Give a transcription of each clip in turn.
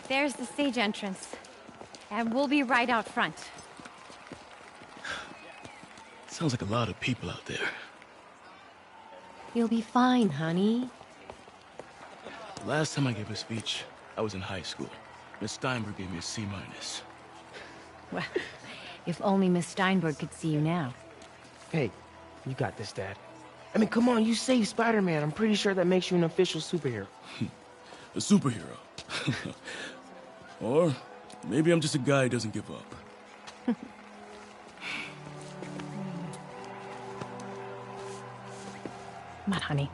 There's the stage entrance. And we'll be right out front. Sounds like a lot of people out there. You'll be fine, honey. The last time I gave a speech, I was in high school. Miss Steinberg gave me a C-. Well, if only Miss Steinberg could see you now. Hey, you got this, Dad. I mean, come on, you saved Spider-Man. I'm pretty sure that makes you an official superhero. A superhero. Or maybe I'm just a guy who doesn't give up. Come on, honey.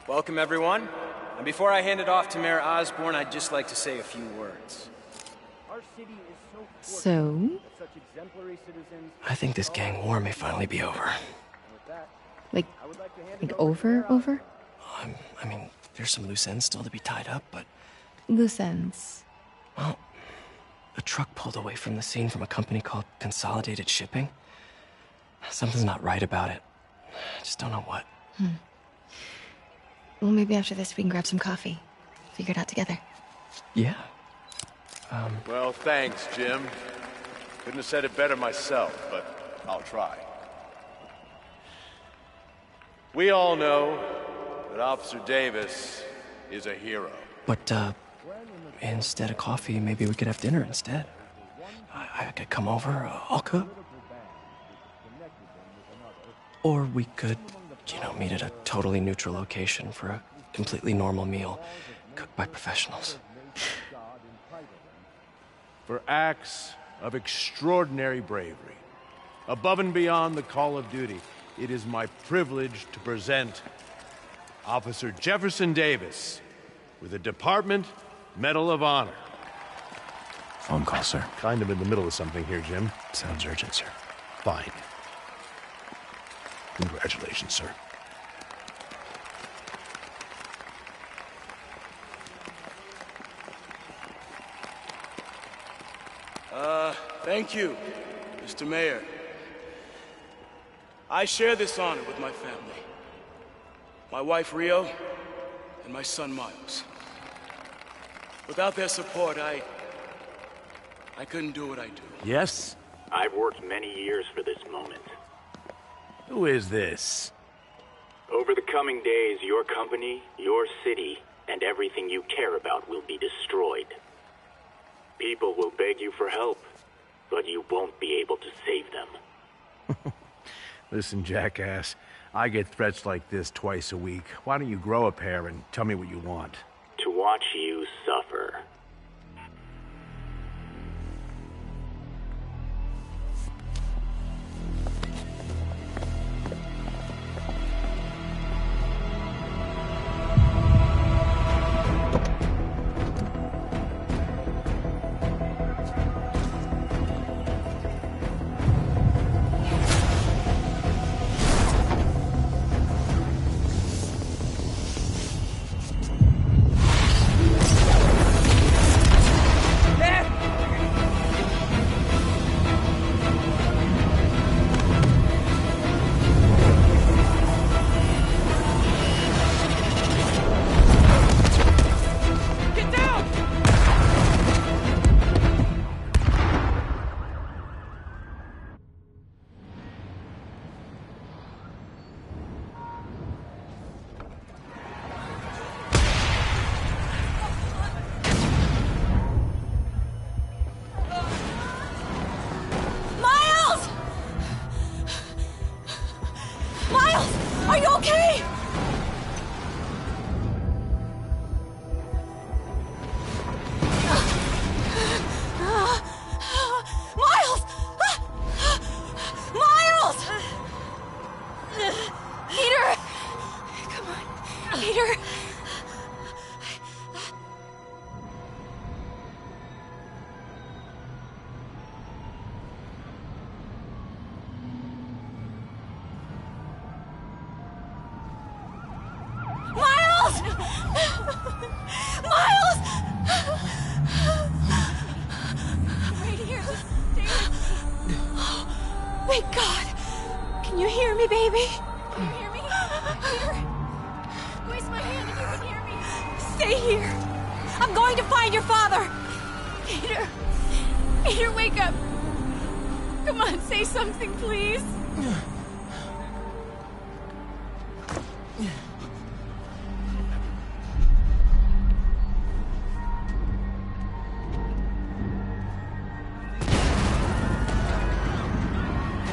Welcome, everyone. And before I hand it off to Mayor Osborne, I'd just like to say a few words. Our city is so So? such exemplary citizens. I think this gang war may finally be over. Like over? I mean, there's some loose ends still to be tied up, but... Loose ends. Well, a truck pulled away from the scene from a company called Consolidated Shipping. Something's not right about it. I just don't know what. Well, maybe after this we can grab some coffee. Figure it out together. Yeah. Well, thanks, Jim. Couldn't have said it better myself, but I'll try. We all know that Officer Davis is a hero. But, instead of coffee, maybe we could have dinner instead. I could come over, I'll cook. Or we could, meet at a totally neutral location for a completely normal meal, cooked by professionals. For acts of extraordinary bravery, above and beyond the call of duty, it is my privilege to present Officer Jefferson Davis with the Department Medal of Honor. Phone call, sir. Kind of in the middle of something here, Jim. Sounds urgent, sir. Fine. Congratulations, sir. Thank you, Mr. Mayor. I share this honor with my family. My wife, Rio, and my son, Miles. Without their support, I couldn't do what I do. Yes? I've worked many years for this moment. Who is this? Over the coming days, your company, your city, and everything you care about will be destroyed. People will beg you for help, but you won't be able to save them. Listen, jackass, I get threats like this twice a week. Why don't you grow a pair and tell me what you want? To watch you suffer. Are you okay? Miles! Miles! Peter! Come on, Peter. Miles! Right here. Just stay with me. Oh, thank God. Can Can you hear me, baby? Can you hear me? Peter? Squeeze my hand if you can hear me. Stay here. I'm going to find your father. Peter. Peter, wake up. Come on, say something, please.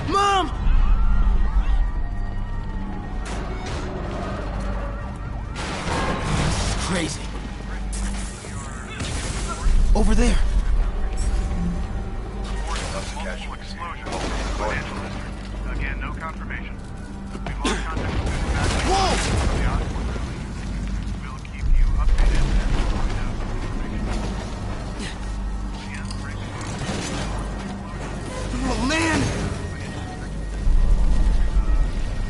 Mom! This is crazy. Over there. Again, no confirmation. We've lost contact with Whoa! the Osborne family. We'll keep you updated as we find out information. Oh, man!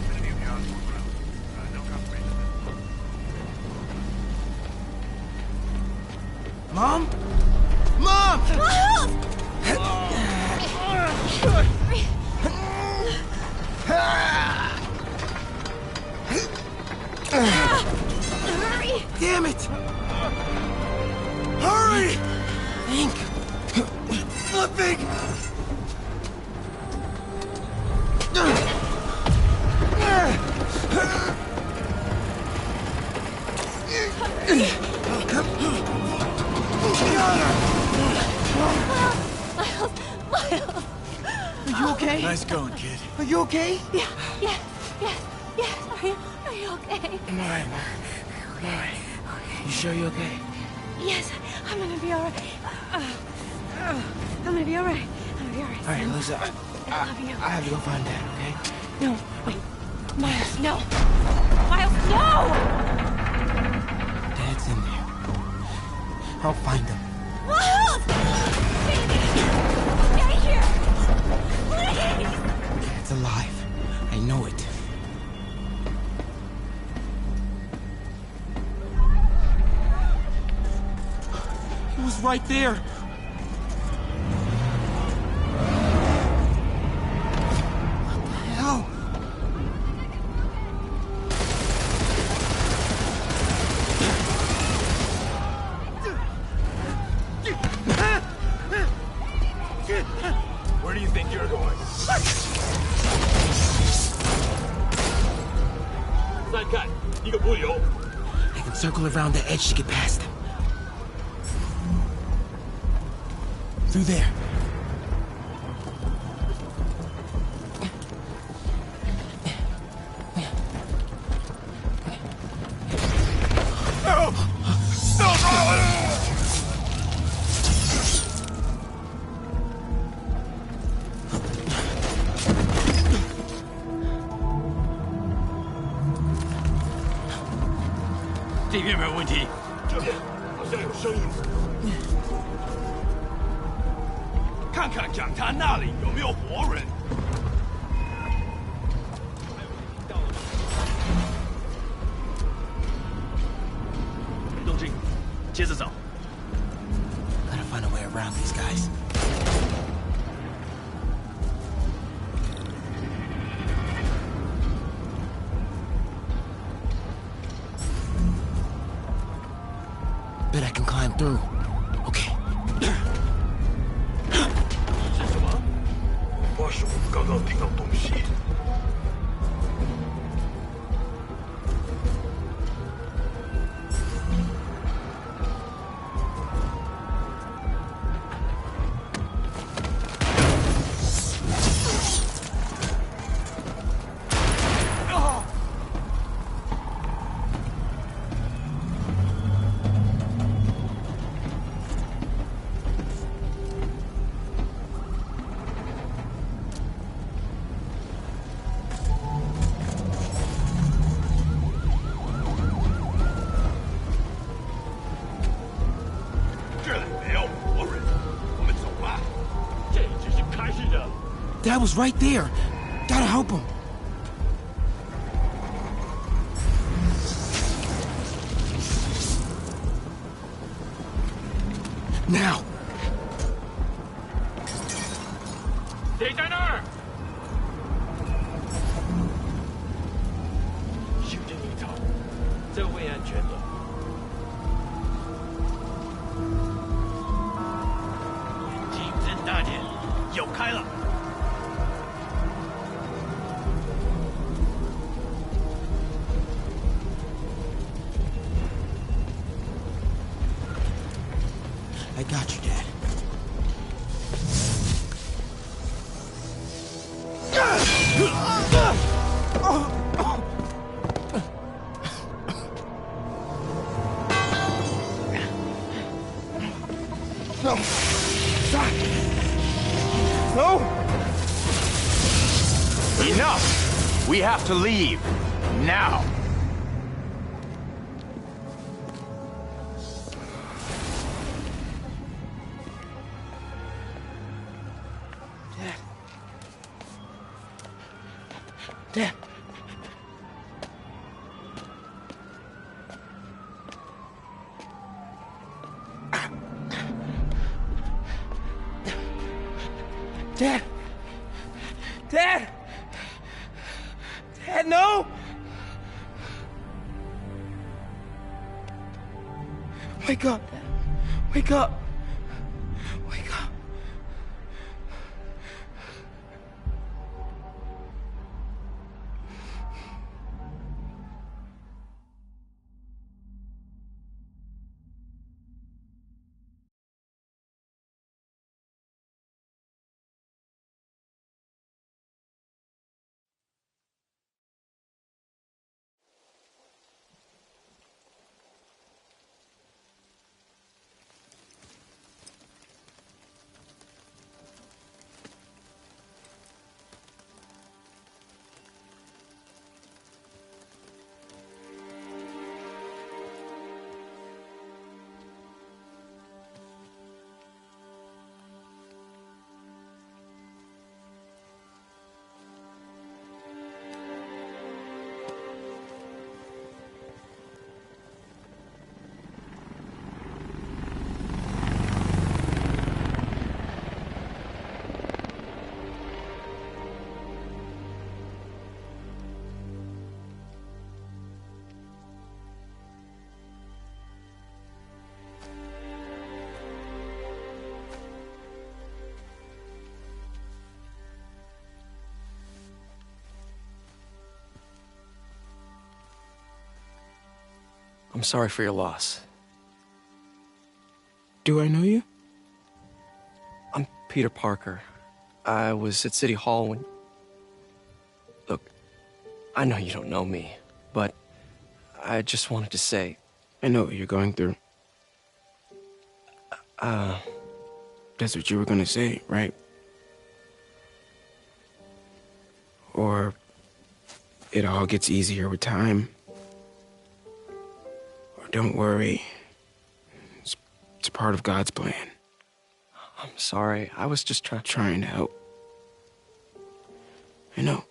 Vicinity of the Osborne road. No confirmation. Mom? Mom! Hurry! Damn it! Hurry! Think! Flipping! Are you okay? Nice going, kid. Are you okay? Yeah. Are you okay? I'm alright, Mom. I'm alright. You sure you're okay? Yes, I'm gonna be alright. I'm gonna be alright. I'm gonna be alright. Alright, Lisa, I love you. I have to go find Dad, okay? No, wait. Miles, no! Miles, no! Dad's in there. I'll find him. Miles! Baby! Stay here! Please! Dad's alive. I know it. He was right there. What the hell? Where do you think you're going? I can circle around the edge to get past him. Through there. Gotta find a way around these guys. Bet I can climb through. Okay. 是什么？或许我们刚刚听到东西。Dad was right there. Gotta help him. Now. 谁在那儿？ I got you, Dad. No. Stop. No. Enough! We have to leave. Now. Dad. Dad! Dad! Dad, no! Wake up, Dad. Wake up. Wake up. I'm sorry for your loss. Do I know you? I'm Peter Parker. I was at City Hall when... Look, I know you don't know me, but I just wanted to say... I know what you're going through. That's what you were gonna say, right? Or it all gets easier with time. Or don't worry. It's part of God's plan. I'm sorry. I was just trying to help. I know.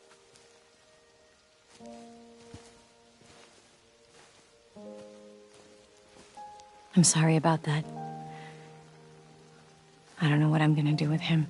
I'm sorry about that. I don't know what I'm gonna do with him.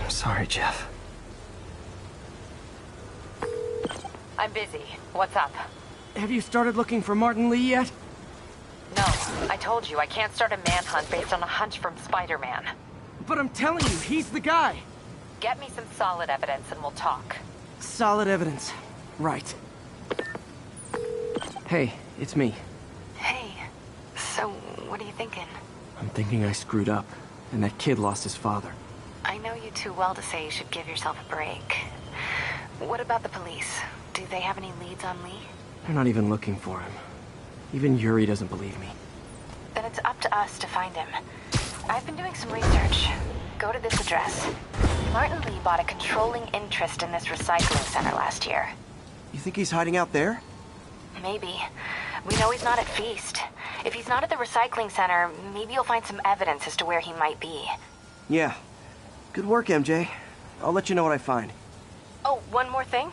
Sorry, Jeff. I'm busy. What's up? Have you started looking for Martin Lee yet? No. I told you, I can't start a manhunt based on a hunch from Spider-Man. But I'm telling you, he's the guy. Get me some solid evidence and we'll talk. Solid evidence. Right. Hey, it's me. Hey. So, what are you thinking? I'm thinking I screwed up, and that kid lost his father. I know you too well to say you should give yourself a break. What about the police? Do they have any leads on Lee? They're not even looking for him. Even Yuri doesn't believe me. Then it's up to us to find him. I've been doing some research. Go to this address. Martin Lee bought a controlling interest in this recycling center last year. You think he's hiding out there? Maybe. We know he's not at Feast. If he's not at the recycling center, maybe you'll find some evidence as to where he might be. Yeah. Good work, MJ. I'll let you know what I find. Oh, one more thing.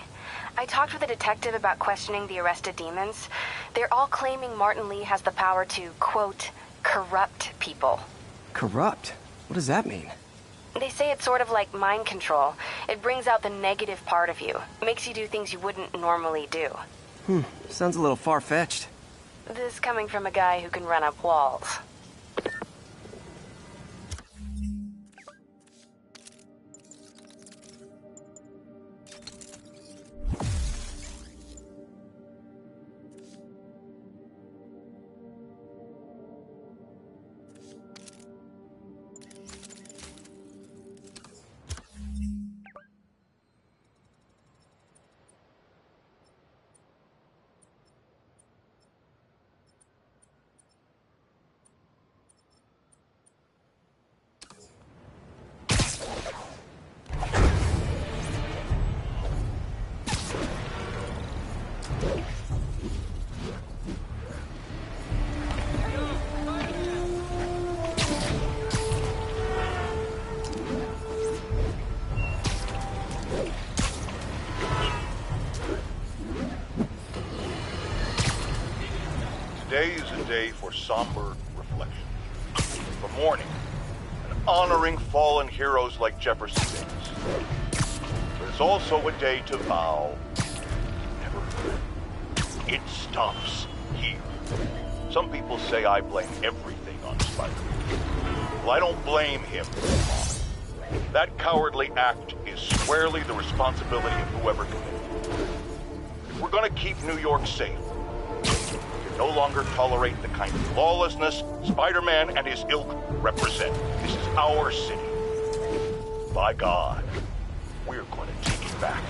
I talked with a detective about questioning the arrested demons. They're all claiming Martin Lee has the power to, quote, corrupt people. Corrupt? What does that mean? They say it's sort of like mind control. It brings out the negative part of you. Makes you do things you wouldn't normally do. Sounds a little far-fetched. This coming from a guy who can run up walls. Today is a day for somber reflection, for mourning, and honoring fallen heroes like Jefferson Davis. But it's also a day to vow never again. It stops here. Some people say I blame everything on Spider-Man. Well, I don't blame him. That cowardly act is squarely the responsibility of whoever committed it. If we're gonna keep New York safe, no longer tolerate the kind of lawlessness Spider-Man and his ilk represent. This is our city. By God, we're going to take it back.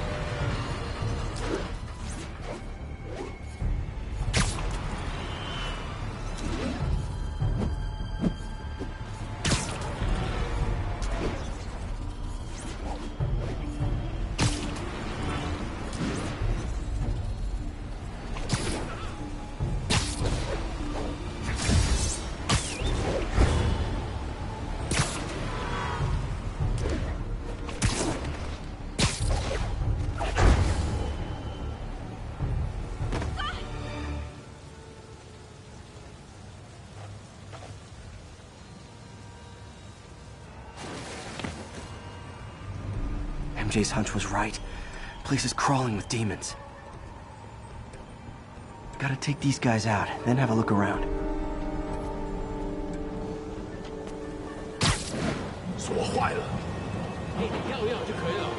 MJ's hunch was right. Place is crawling with demons. Gotta take these guys out, then have a look around. 锁坏了，你要就可以了，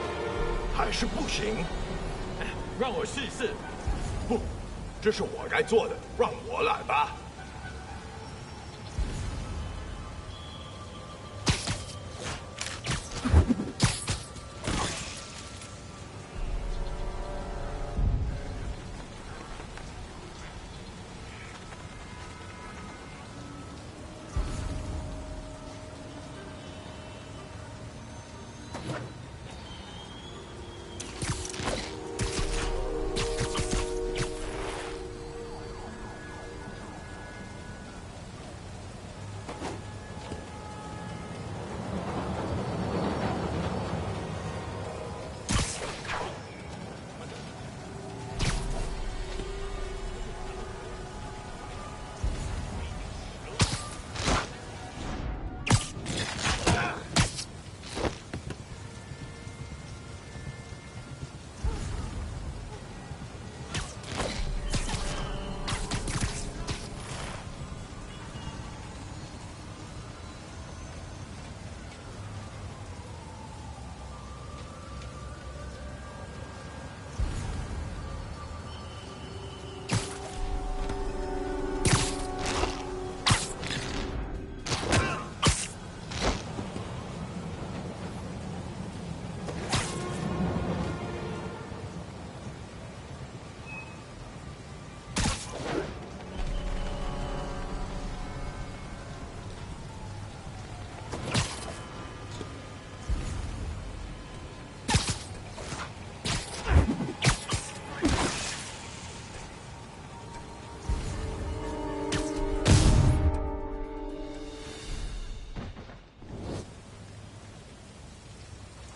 还是不行？让我试一试。不，这是我该做的，让我来吧。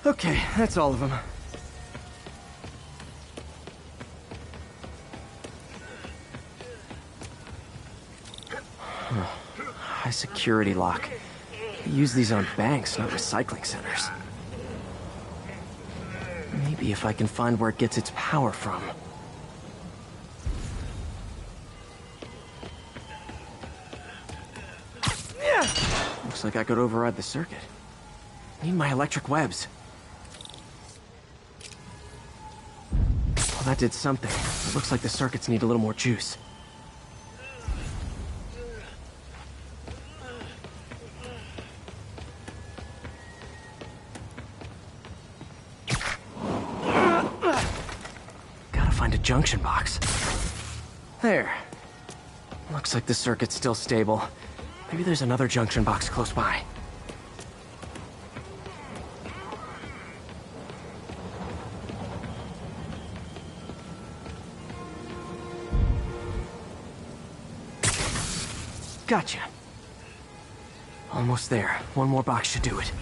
Okay, that's all of them. High security lock. They use these on banks, not recycling centers. Maybe if I can find where it gets its power from. Looks like I could override the circuit. Need my electric webs. Well, that did something. It looks like the circuits need a little more juice. Gotta find a junction box. There. Looks like the circuit's still stable. Maybe there's another junction box close by. Gotcha. Almost there. One more box should do it.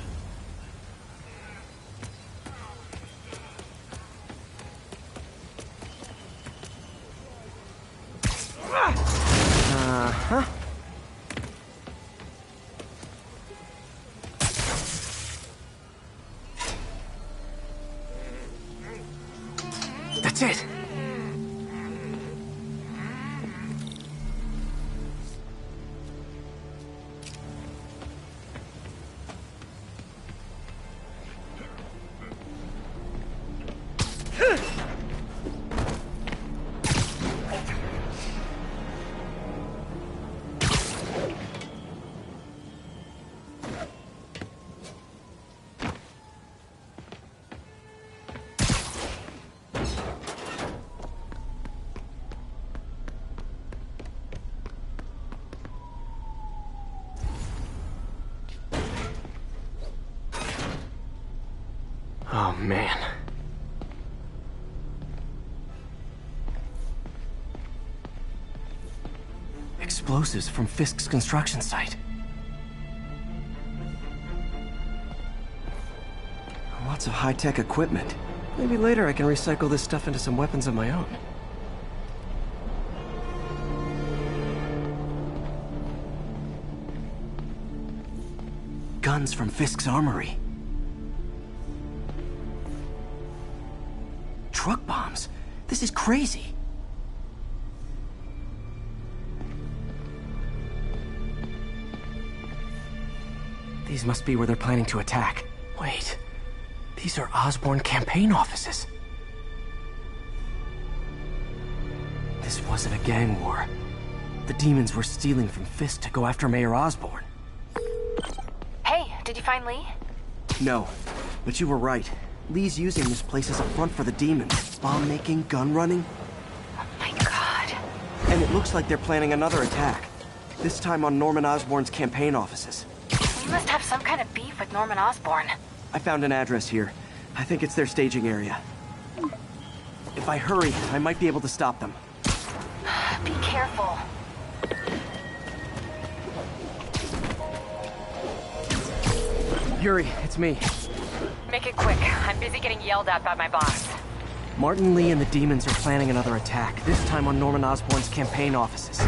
Uh-huh. That's it. Oh, man. Explosives from Fisk's construction site. Lots of high-tech equipment. Maybe later I can recycle this stuff into some weapons of my own. Guns from Fisk's armory. Truck bombs? This is crazy. These must be where they're planning to attack. Wait, these are Osborn campaign offices. This wasn't a gang war. The demons were stealing from Fisk to go after Mayor Osborn. Hey, did you find Lee? No, but you were right. Lee's using this place as a front for the demons. Bomb making, gun running. Oh my god. And it looks like they're planning another attack. This time on Norman Osborn's campaign offices. You must have some kind of beef with Norman Osborn. I found an address here. I think it's their staging area. If I hurry, I might be able to stop them. Be careful. Yuri, it's me. Make it quick. I'm busy getting yelled at by my boss. Martin Lee and the demons are planning another attack, this time on Norman Osborn's campaign offices.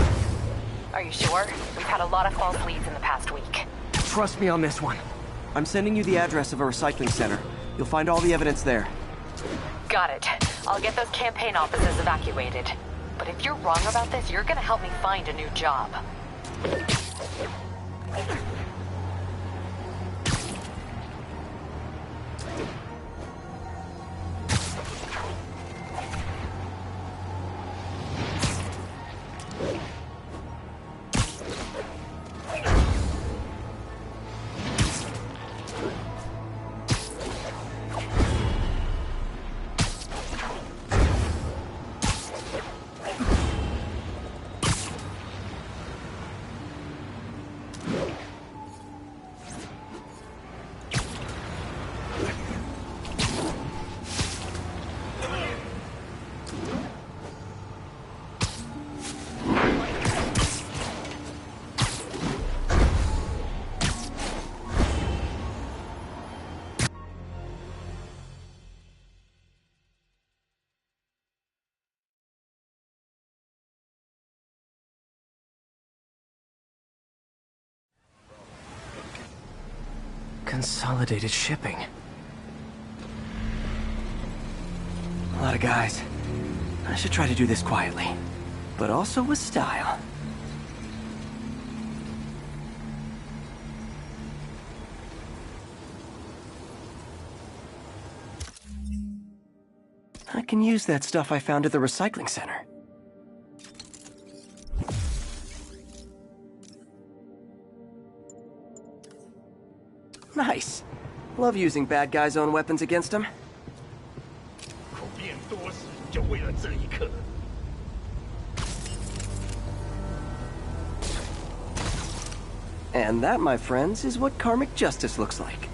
Are you sure? We've had a lot of false leads in the past week. Trust me on this one. I'm sending you the address of a recycling center. You'll find all the evidence there. Got it. I'll get those campaign offices evacuated. But if you're wrong about this, you're gonna help me find a new job. Consolidated shipping. A lot of guys. I should try to do this quietly, but also with style. I can use that stuff I found at the recycling center. Nice. Love using bad guys' own weapons against them. 口变多时，就为了这一刻。 And that, my friends, is what karmic justice looks like.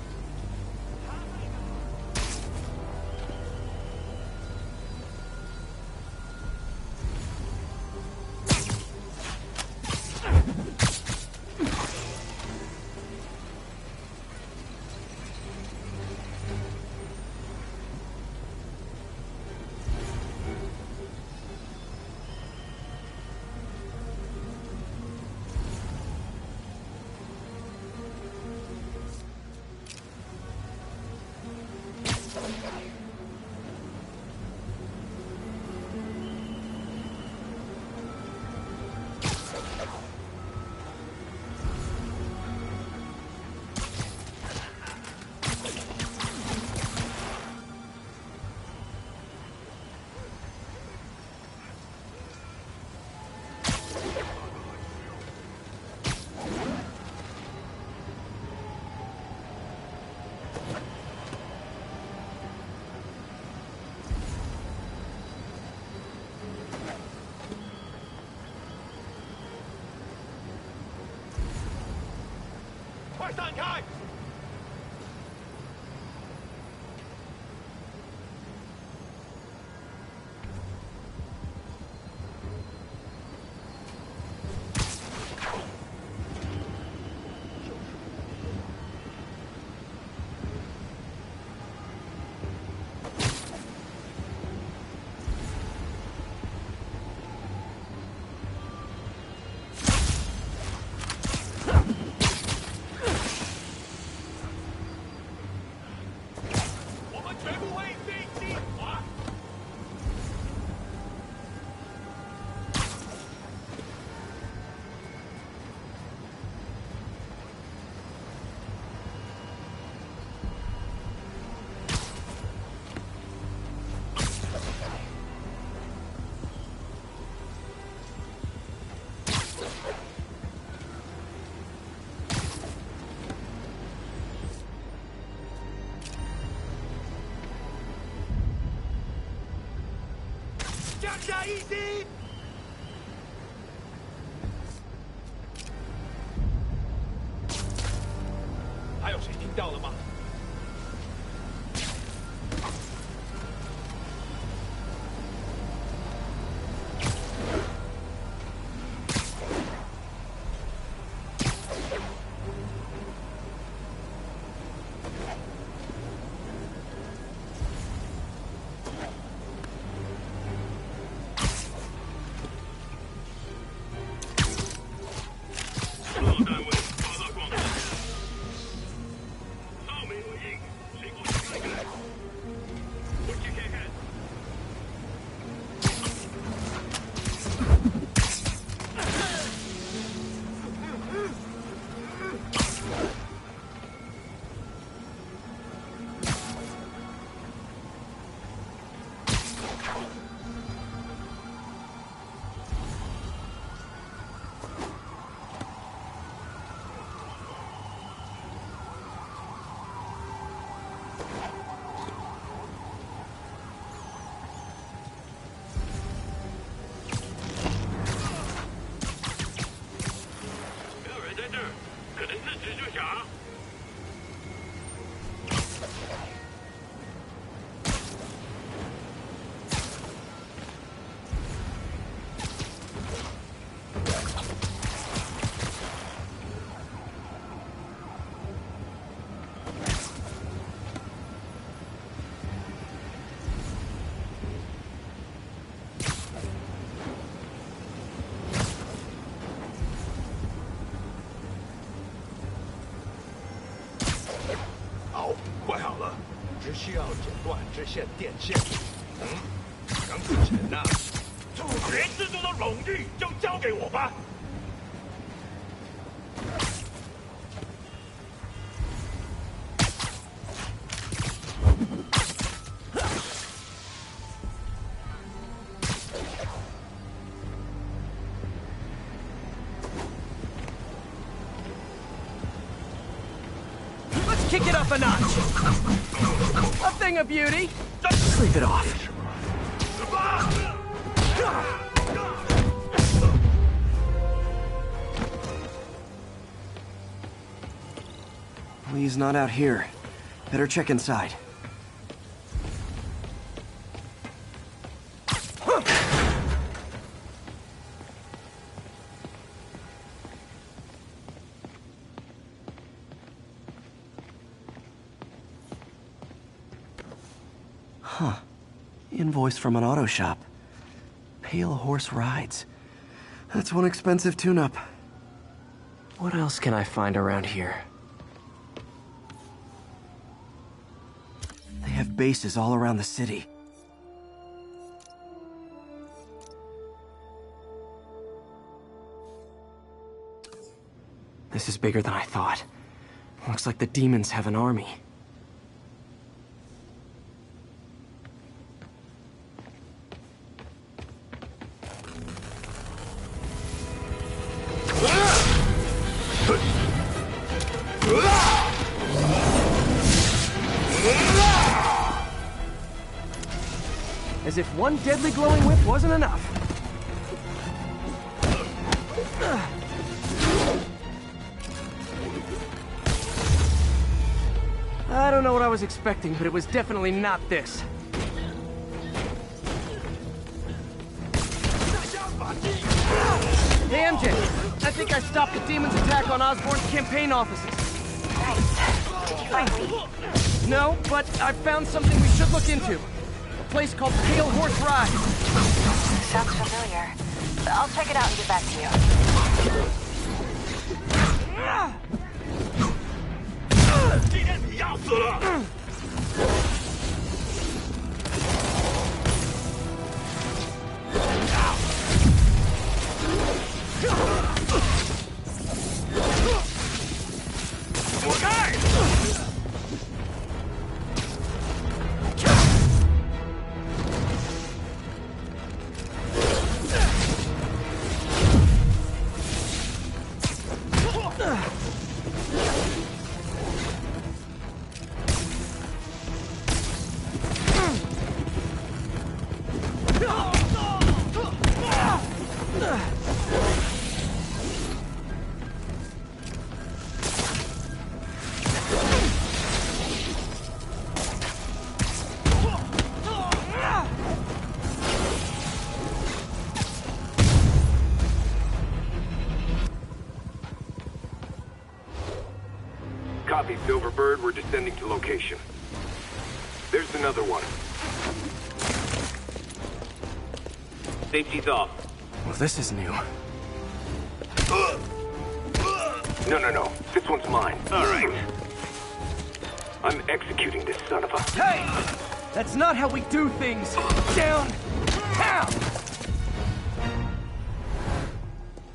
easy! 还有谁听到了吗？ 所有单位发到广播。这线电线，想之前呐，主角之中的荣誉就交给我吧。Kick it up a notch. A thing of beauty. Sleep it off. Lee's not out here. Better check inside. Huh. Invoice from an auto shop. Pale Horse Rides. That's one expensive tune-up. What else can I find around here? They have bases all around the city. This is bigger than I thought. Looks like the demons have an army. As if one deadly glowing whip wasn't enough. I don't know what I was expecting, but it was definitely not this. Hey, MJ. I think I stopped the demon's attack on Osborn's campaign offices. Nice. Did you find Lee? No, but I found something we should look into. A place called Pale Horse Ride. Sounds familiar. I'll check it out and get back to you. 今天你要死了！ 躲开！ Copy, Silverbird. We're descending to location. There's another one. Safety's off. Well, this is new. No. This one's mine. All right. I'm executing this son of a... Hey! That's not how we do things. Down! Down!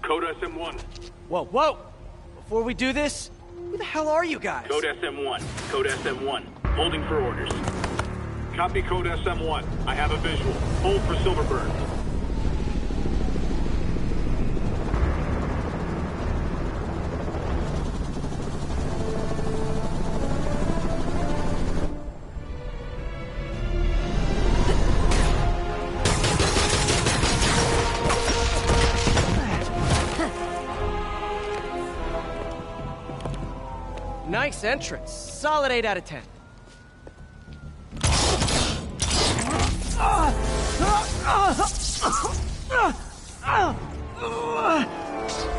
Code SM1. Whoa! Before we do this, who the hell are you guys? Code SM1. Code SM1. Holding for orders. Copy Code SM1. I have a visual. Hold for Silverbird. Nice entrance. Solid 8 out of 10.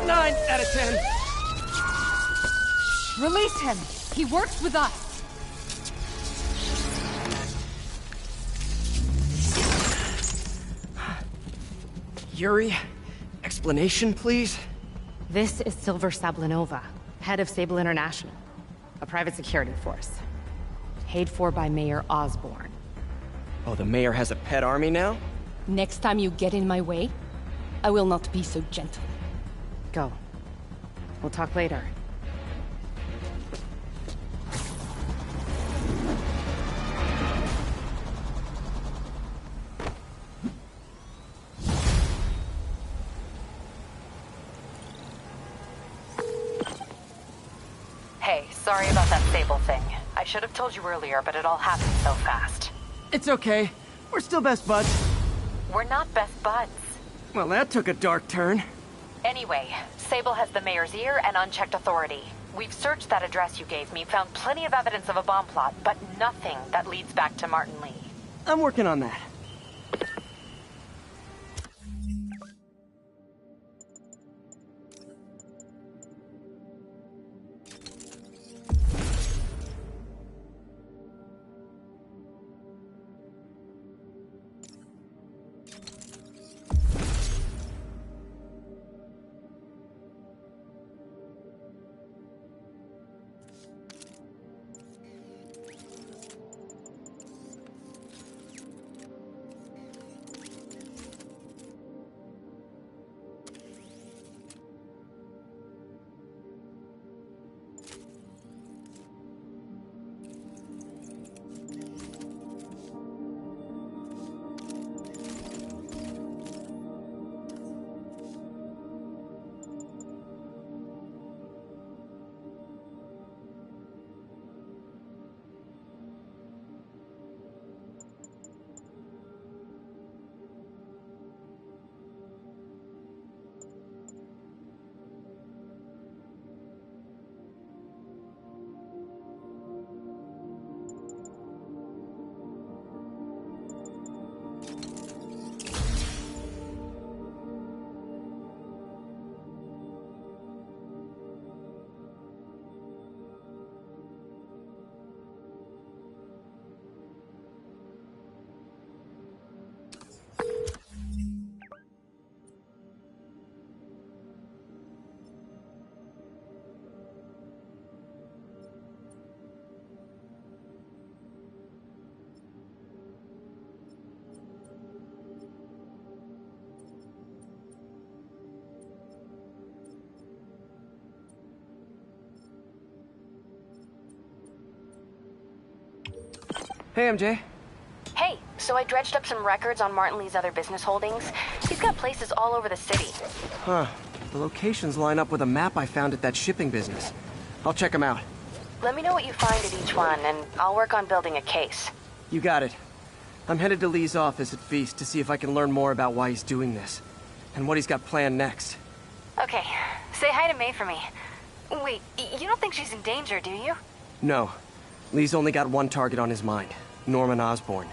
9 out of 10. Release him. He works with us. Yuri, explanation, please? This is Silver Sablinova, head of Sable International, a private security force. Paid for by Mayor Osborn. Oh, the mayor has a pet army now? Next time you get in my way, I will not be so gentle. Go. We'll talk later. Hey, sorry about that Sable thing. I should have told you earlier, but it all happened so fast. It's okay. We're still best buds. We're not best buds. Well, that took a dark turn. Anyway, Sable has the mayor's ear and unchecked authority. We've searched that address you gave me, found plenty of evidence of a bomb plot, but nothing that leads back to Martin Lee. I'm working on that. Hey, MJ. Hey, so I dredged up some records on Martin Lee's other business holdings. He's got places all over the city. Huh. The locations line up with a map I found at that shipping business. I'll check them out. Let me know what you find at each one, and I'll work on building a case. You got it. I'm headed to Lee's office at Feast to see if I can learn more about why he's doing this. And what he's got planned next. Okay. Say hi to May for me. Wait, you don't think she's in danger, do you? No. Lee's only got one target on his mind. Norman Osborn.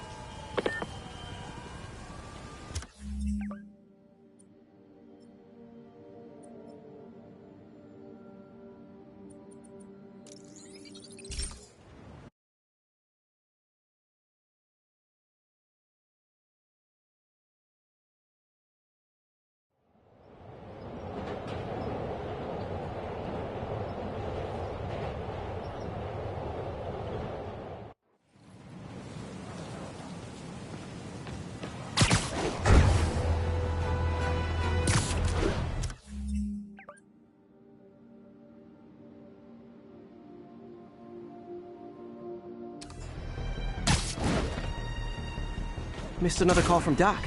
Missed another call from Doc.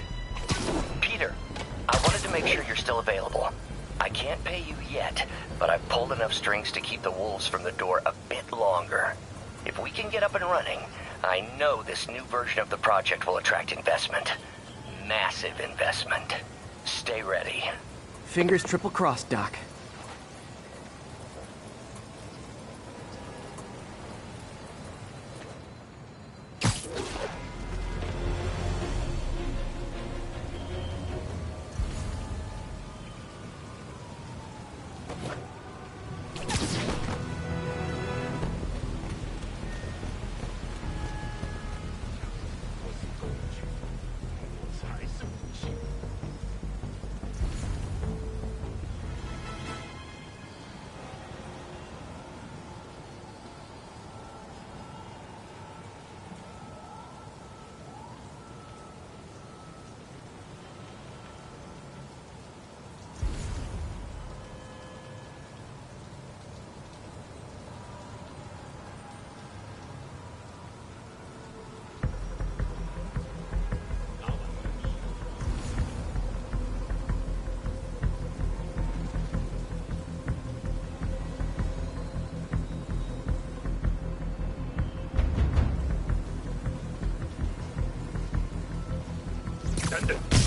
Peter, I wanted to make sure you're still available. I can't pay you yet, but I've pulled enough strings to keep the wolves from the door a bit longer. If we can get up and running, I know this new version of the project will attract investment. Massive investment. Stay ready. Fingers triple crossed, Doc.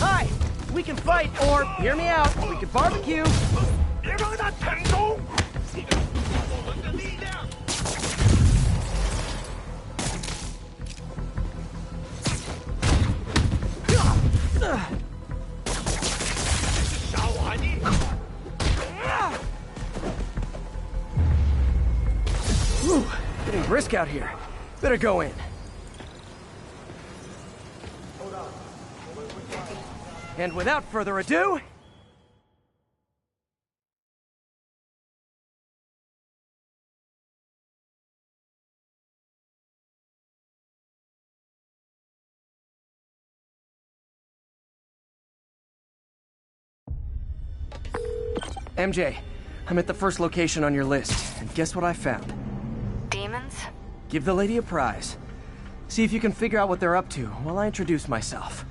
Hi! We can fight, or, hear me out, we could barbecue. 别让他成功！这个我们的力量。傻娃你！ Ooh, getting brisk out here. Better go in. And without further ado... MJ, I'm at the first location on your list, and guess what I found? Demons? Give the lady a prize. See if you can figure out what they're up to while I introduce myself.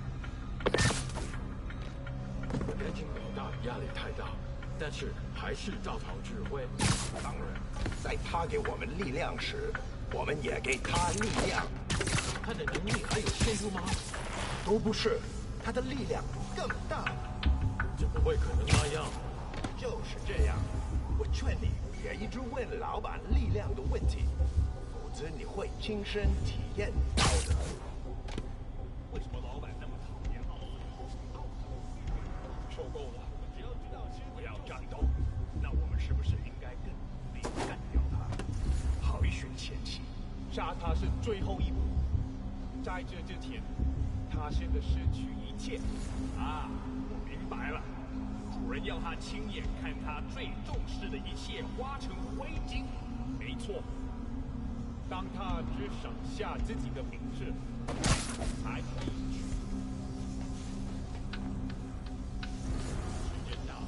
人情表达压力太大，但是还是照常指挥。当然，在他给我们力量时，我们也给他力量。他的能力还有限度吗？都不是，他的力量更大。怎么会可能那样？就是这样。我劝你别一直问老板力量的问题，否则你会亲身体验到的。为什么老板那么讨厌奥斯？受够了，只要知道不要战斗，那我们是不是应该更努力干掉他？好一群前妻，杀他是最后一步。在这之前，他现在失去一切。啊，我明白了。主人要他亲眼看他最重视的一切化成灰烬。没错，当他只剩下自己的名字，才可以去。时间到了。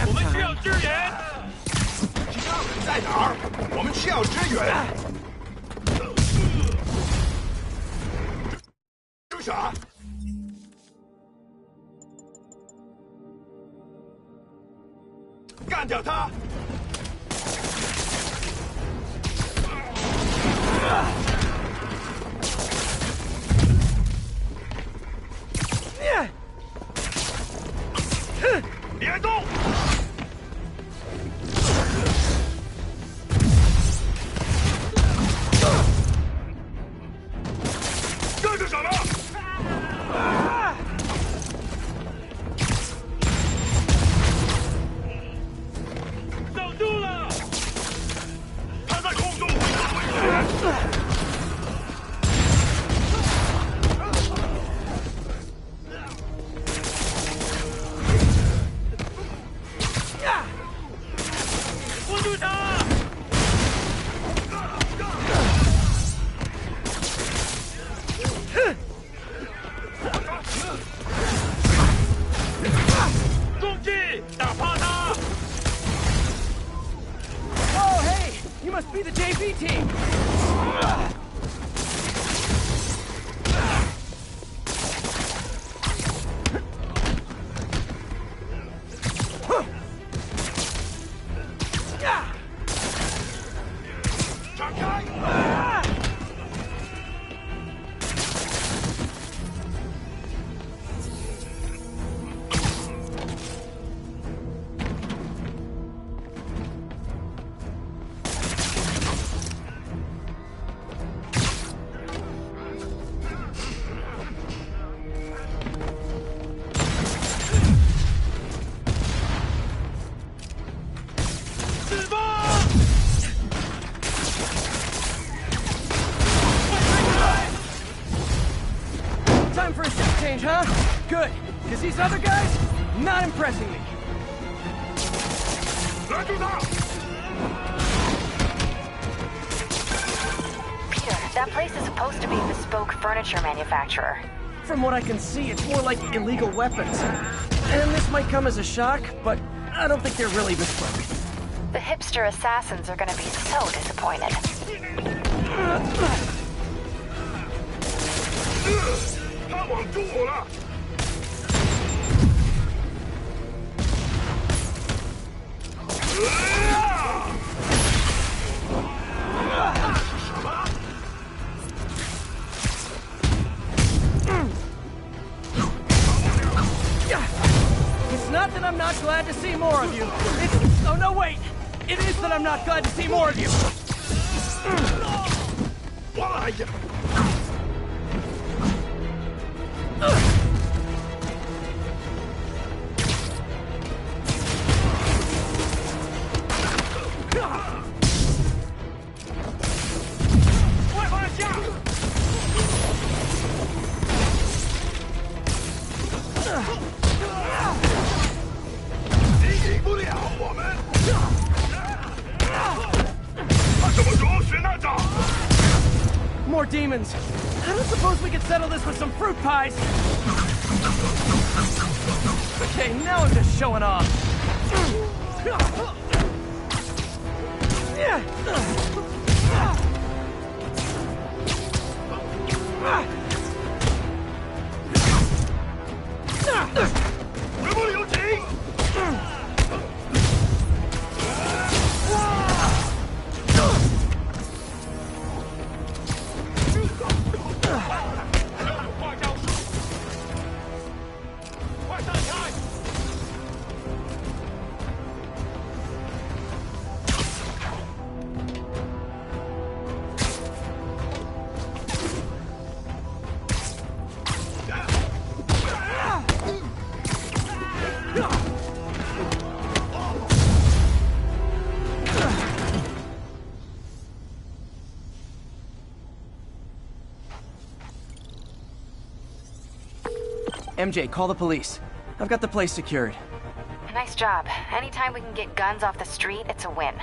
我们需要支援。其他人在哪儿？我们需要支援。这啥？干掉他！别动！这是什么？守住了！他在空中回答回旋。Must be the JV team! good, because these other guys, not impressing me. Peter, that place is supposed to be a bespoke furniture manufacturer. From what I can see, it's more like illegal weapons. And this might come as a shock, but I don't think they're really bespoke. The hipster assassins are gonna be so disappointed. 他网住我了！ It's not that I'm not glad to see more of you. It's... Oh, no, wait. It is that I'm not glad to see more of you. 我来呀！ More demons. I don't suppose we could settle this with some fruit pies. Okay, now I'm just showing off. MJ, call the police. I've got the place secured. Nice job. Anytime we can get guns off the street, it's a win.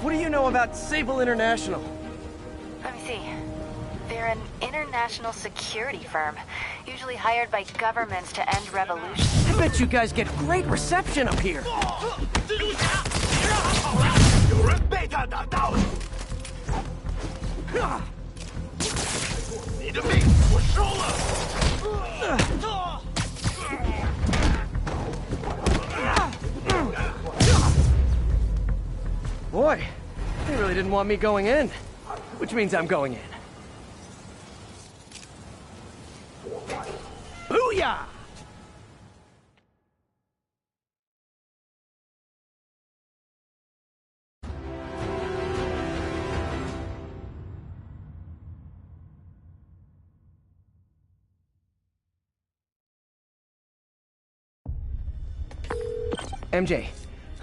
What do you know about Sable International? Let me see. They're an international security firm, usually hired by governments to end revolution. I bet you guys get great reception up here. 有人被他打到了。你的命我收了。 Boy, they really didn't want me going in. Which means I'm going in. Booyah! MJ,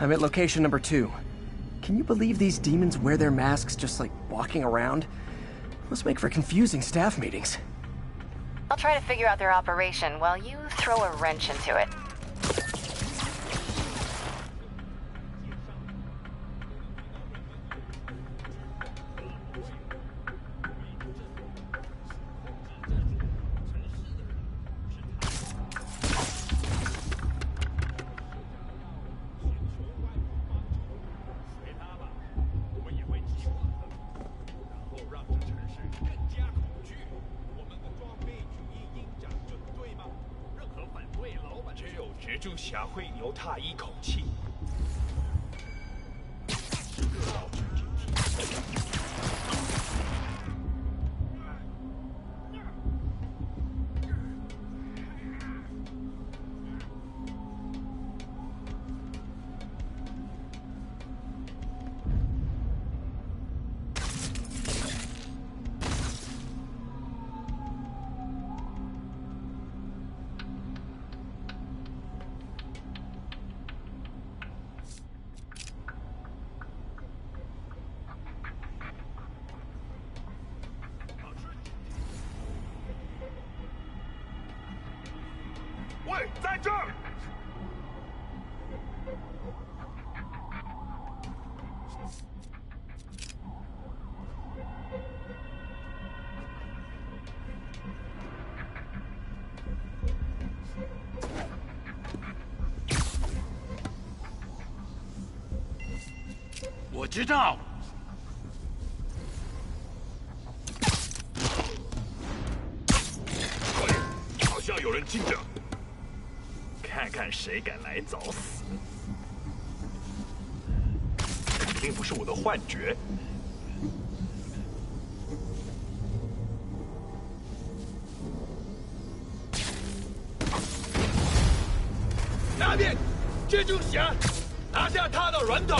I'm at location number 2. Can you believe these demons wear their masks just like walking around? Must make for confusing staff meetings. I'll try to figure out their operation while you throw a wrench into it.我知道。好像有人进着，看看谁敢来找死。肯定不是我的幻觉。那边，蜘蛛侠，拿下他的人头。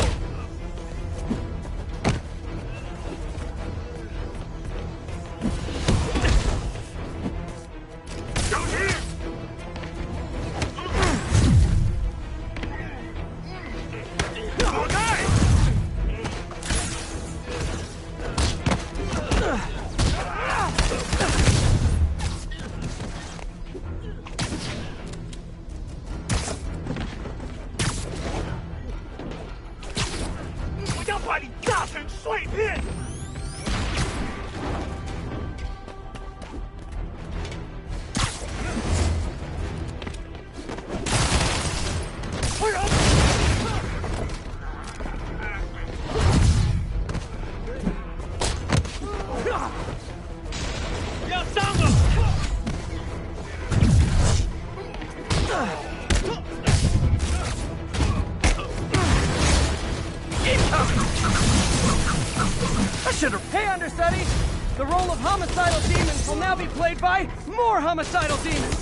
Homicidal demons!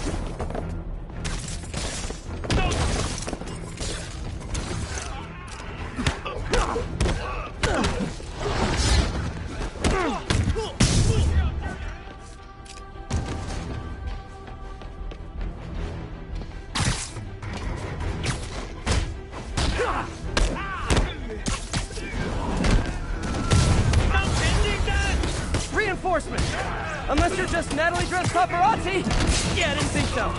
Reinforcements! Unless you're just Natalie dressed paparazzi? Yeah, I didn't think so.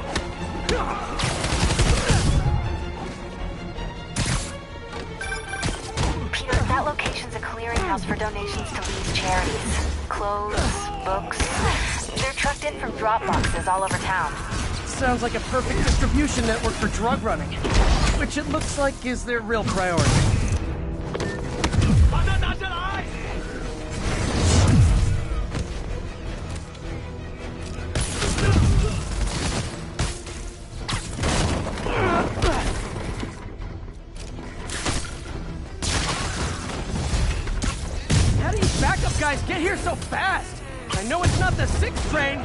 Peter, that location's a clearinghouse for donations to Lee's charities. Clothes, books. They're trucked in from drop boxes all over town. Sounds like a perfect distribution network for drug running. Which it looks like is their real priority. Guys, get here so fast! I know it's not the 6th train!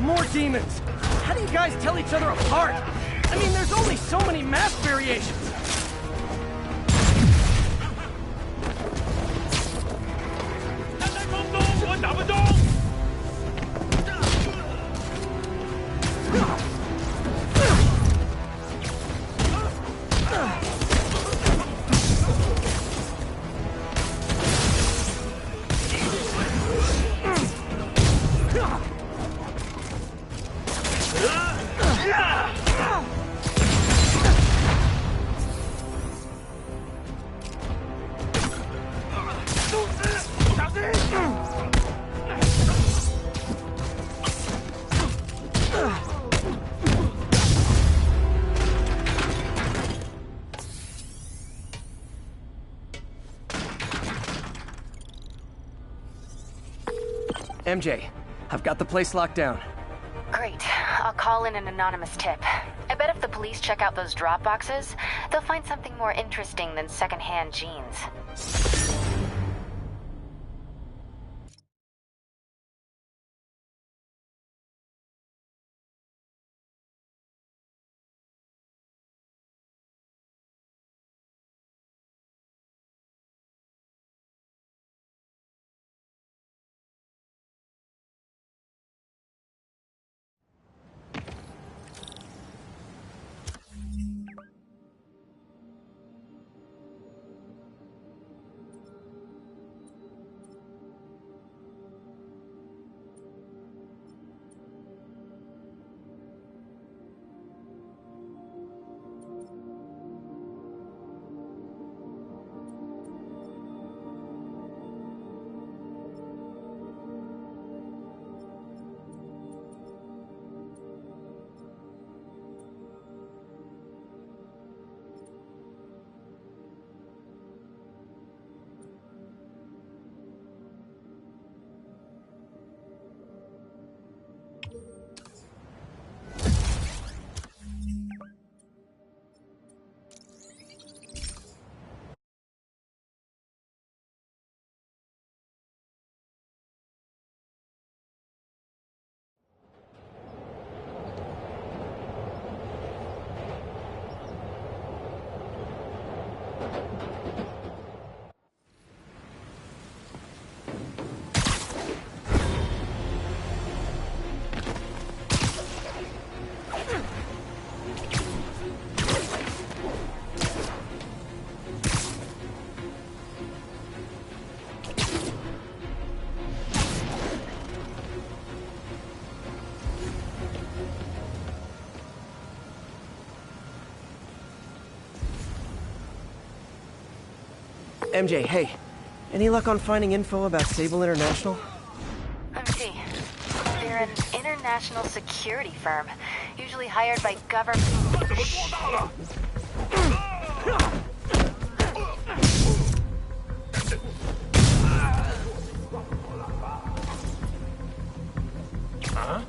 More demons! How do you guys tell each other apart? I mean, there's only so many mask variations! MJ, I've got the place locked down. Great. I'll call in an anonymous tip. I bet if the police check out those drop boxes, they'll find something more interesting than secondhand jeans. MJ, hey. Any luck on finding info about Sable International? Let me see. They're an international security firm, usually hired by government. Huh?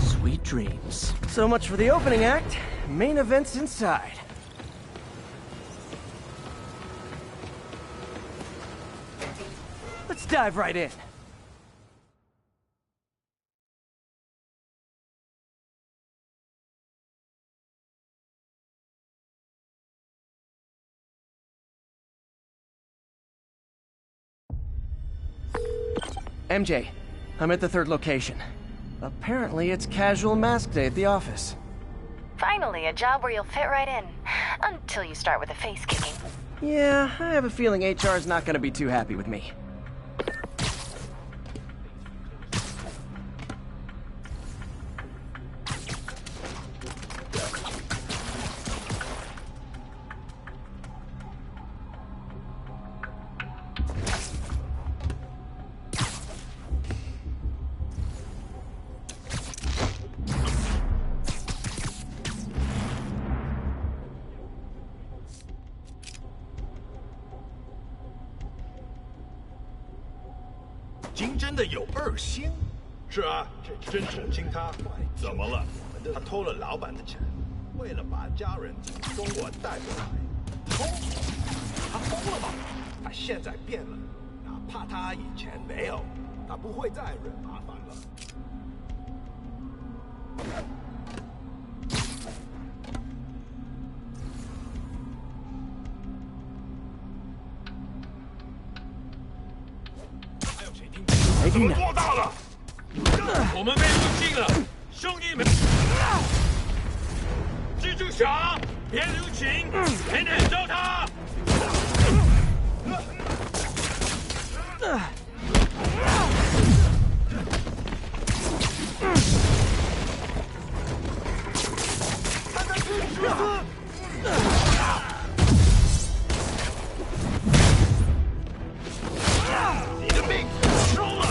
Sweet dreams. So much for the opening act. Main event's inside. Let's dive right in. MJ, I'm at the third location. Apparently it's casual mask day at the office. Finally, a job where you'll fit right in. Until you start with the face kicking. Yeah, I have a feeling HR's not gonna be too happy with me.金真的有2星？是啊，这真宠亲他。怎么了？他偷了老板的钱，为了把家人从中国带过来。偷？他疯了吗？他现在变了，哪怕他以前没有，他不会再惹麻烦了。还有谁听见？没听见。做到了！我们被入侵了，兄弟们！蜘蛛侠，别留情，天天找他！你的命收了！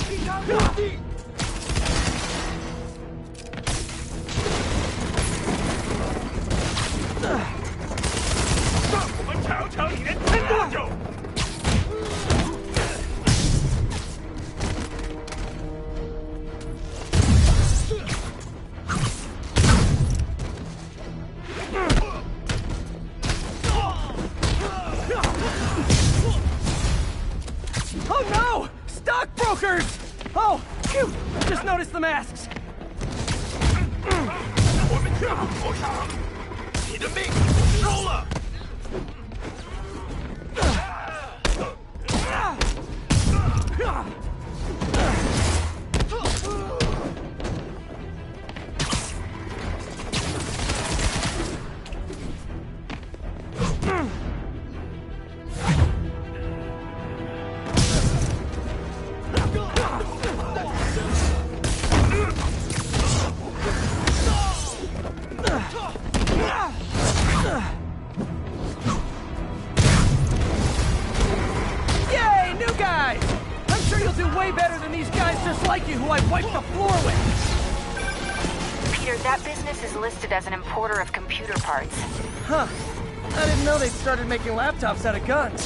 替他落地！让我们瞧瞧你能撑多久！Oh no! Stockbrokers! Oh, phew! I just noticed the masks. 我们全部投降！你的命收了！Yay, new guys! I'm sure you'll do way better than these guys just like you who I wiped the floor with. Peter, that business is listed as an importer of computer parts. Huh. I didn't know they'd started making laptops out of guns.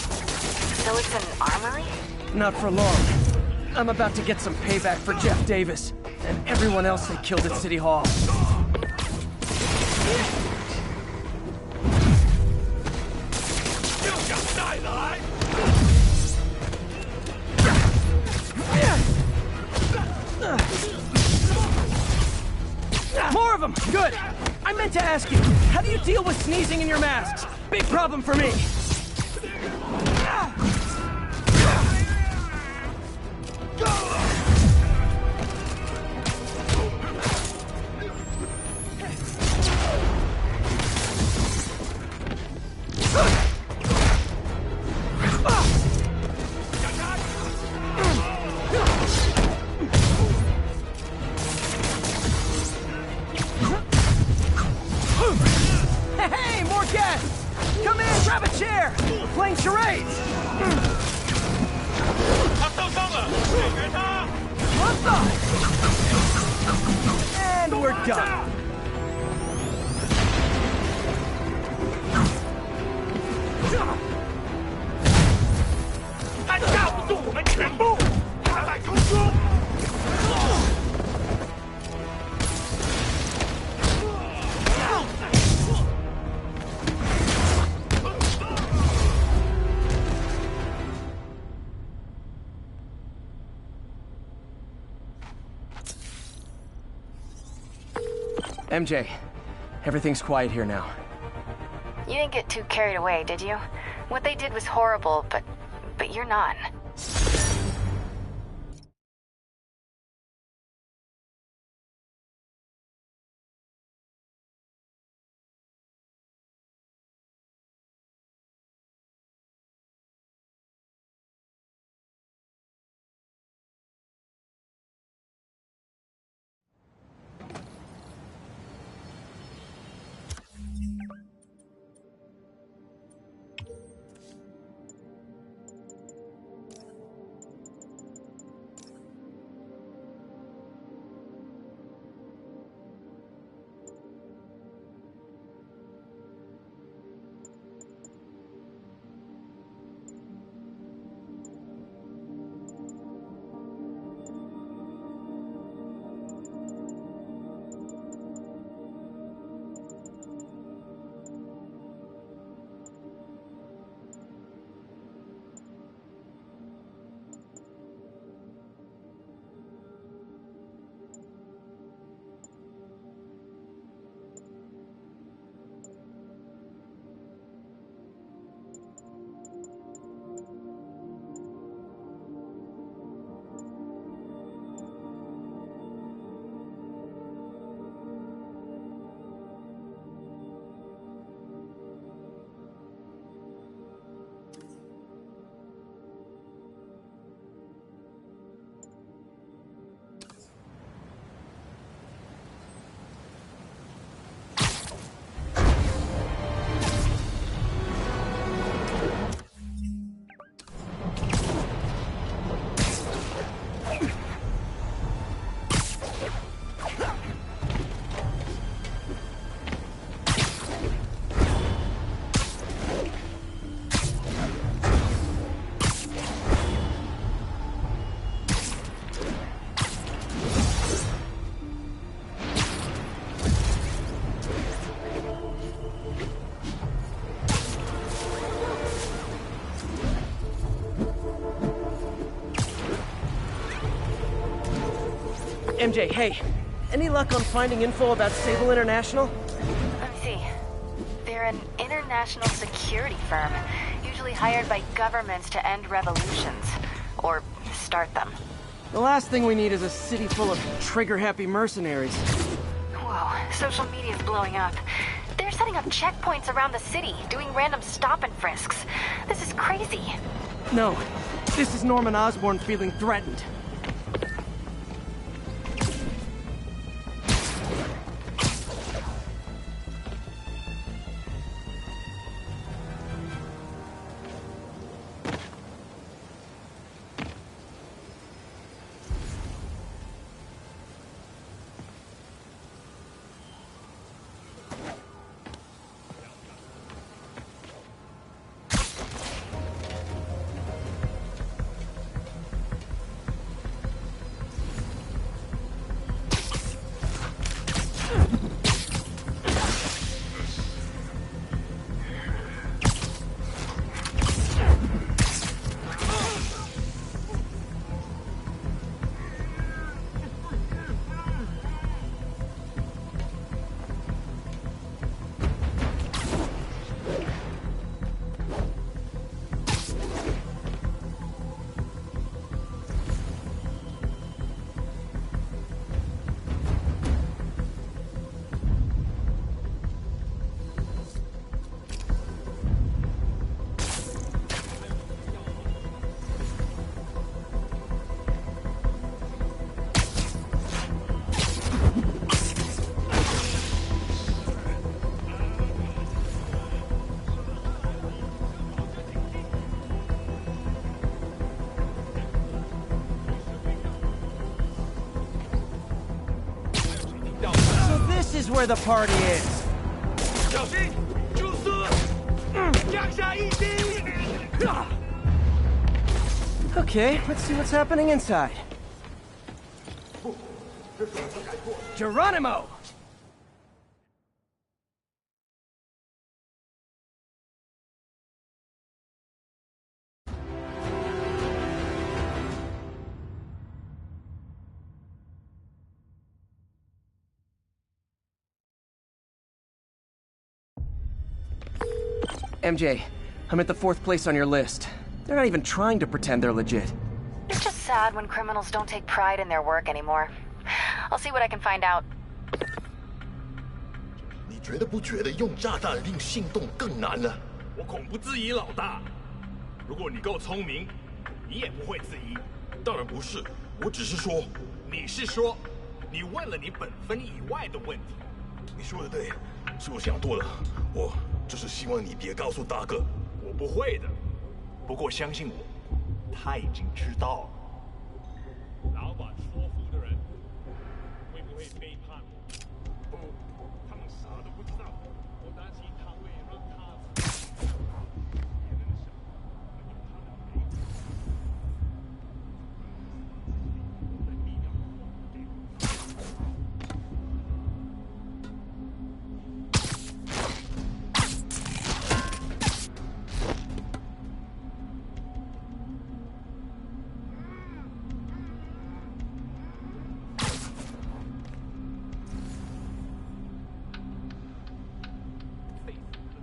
So it's an armory? Not for long. I'm about to get some payback for Jeff Davis and everyone else they killed at City Hall. More of them! Good! I meant to ask you, how do you deal with sneezing in your masks? Big problem for me! Hey, more guests! Come in, grab a chair! We're playing charades! What's up? And we're done. MJ, everything's quiet here now. You didn't get too carried away, did you? What they did was horrible, but you're not. MJ, hey. Any luck on finding info about Sable International? Let me see. They're an international security firm, usually hired by governments to end revolutions. Or start them. The last thing we need is a city full of trigger-happy mercenaries. Whoa, social media's blowing up. They're setting up checkpoints around the city, doing random stop and frisks. This is crazy. No, this is Norman Osborn feeling threatened. This is where the party is. Okay, let's see what's happening inside. Geronimo! MJ, I'm at the 4th place on your list. They're not even trying to pretend they're legit. It's just sad when criminals don't take pride in their work anymore. I'll see what I can find out. 你觉得不觉得用炸弹令行动更难呢？我恐不质疑老大。如果你够聪明，你也不会质疑。当然不是，我只是说，你是说，你问了你本分以外的问题。你说的对，是我想多了。我只是希望你别告诉大哥。我不会的，不过相信我，他已经知道了。老板说服的人会不会背叛我？不，他们啥都不知道。我担心他会让他别人想能用他的媒体的力量给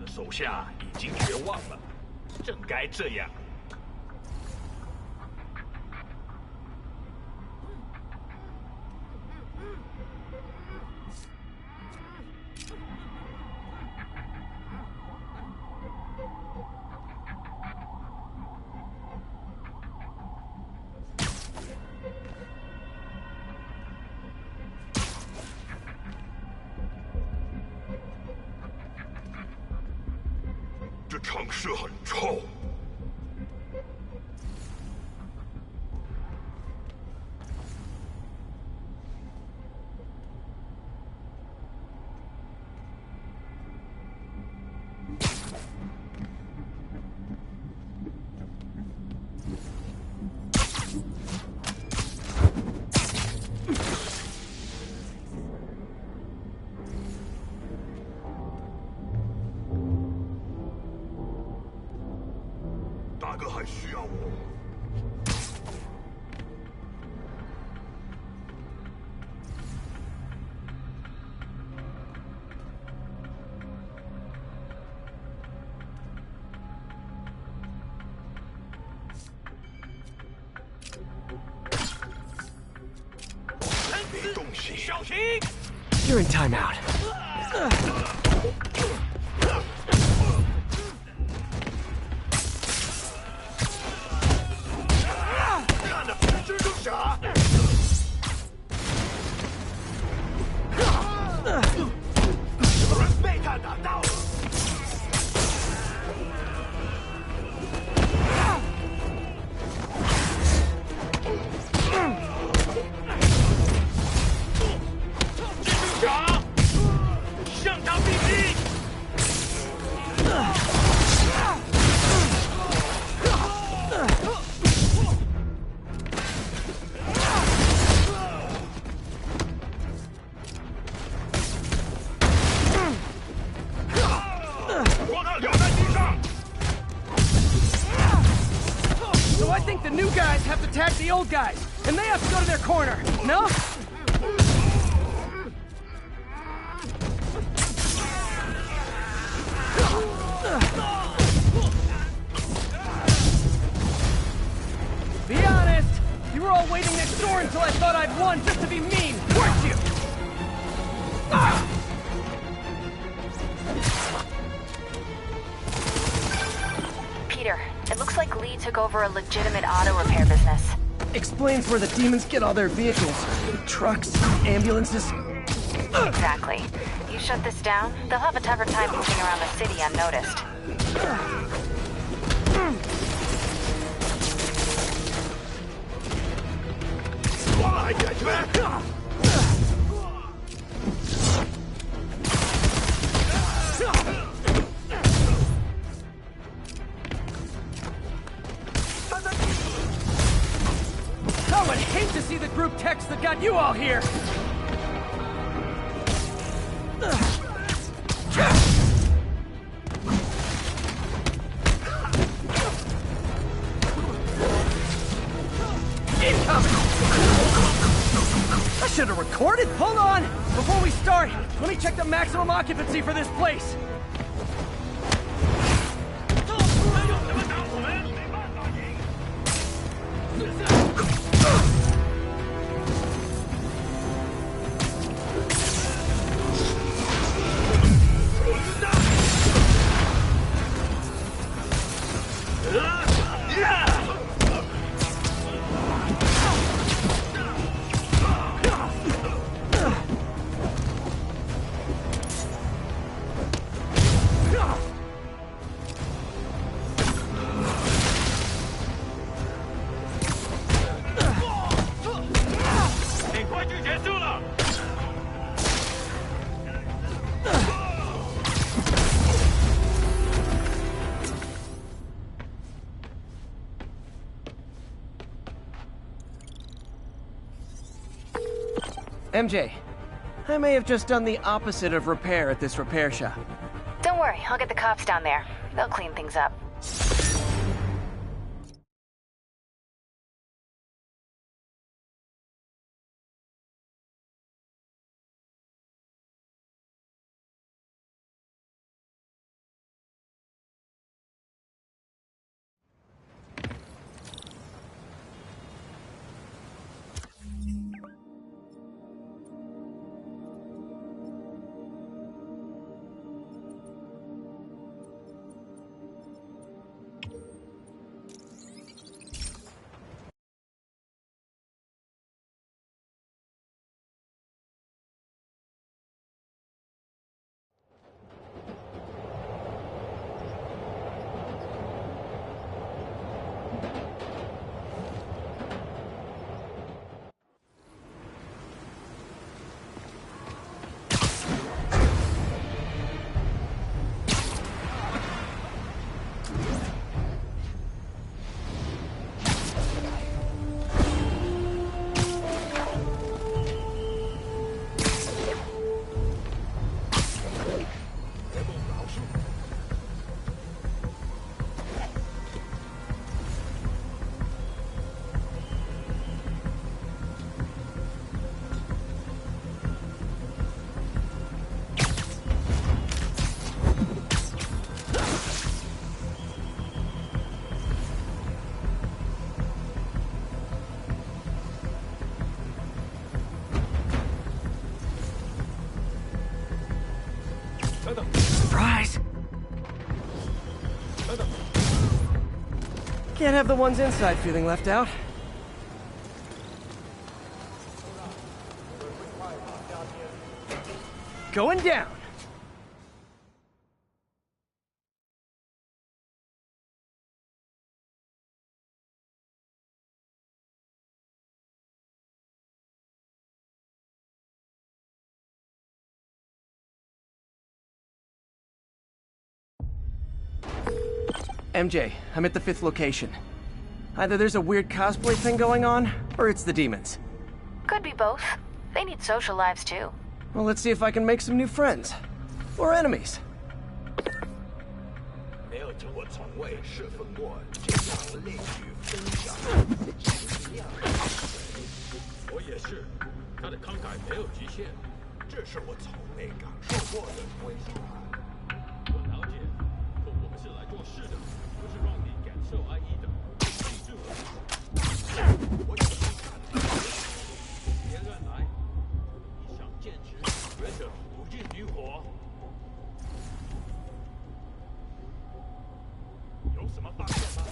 手下已经绝望了，正该这样。这城市很臭。You're in timeout. So I think the new guys have to tag the old guys, and they have to go to their corner, no? Be honest, you were all waiting next door until I thought I'd won just to be mean, weren't you? Peter, it looks like Lee took over a legitimate auto repair business. Explains where the demons get all their vehicles. Trucks, ambulances. Exactly. You shut this down, they'll have a tougher time moving around the city unnoticed. I would hate to see the group text that got you all here! Incoming! I should have recorded! Hold on! Before we start, let me check the maximum occupancy for this place! MJ, I may have just done the opposite of repair at this repair shop. Don't worry, I'll get the cops down there. They'll clean things up. Surprise! Can't have the ones inside feeling left out. Going down! MJ, I'm at the 5th location. Either there's a weird cosplay thing going on, or it's the demons. Could be both. They need social lives too. Well, let's see if I can make some new friends. Or enemies. 没有听我从未侍奉过这样类举分享的力量。我也是，他的慷慨没有极限，这是我从没感受过的归属感。我了解，可我们是来做事的，不是让你感受安逸的。记住，我有心干的，别乱来。你想坚持，原则不进于火。 有什么发现吗？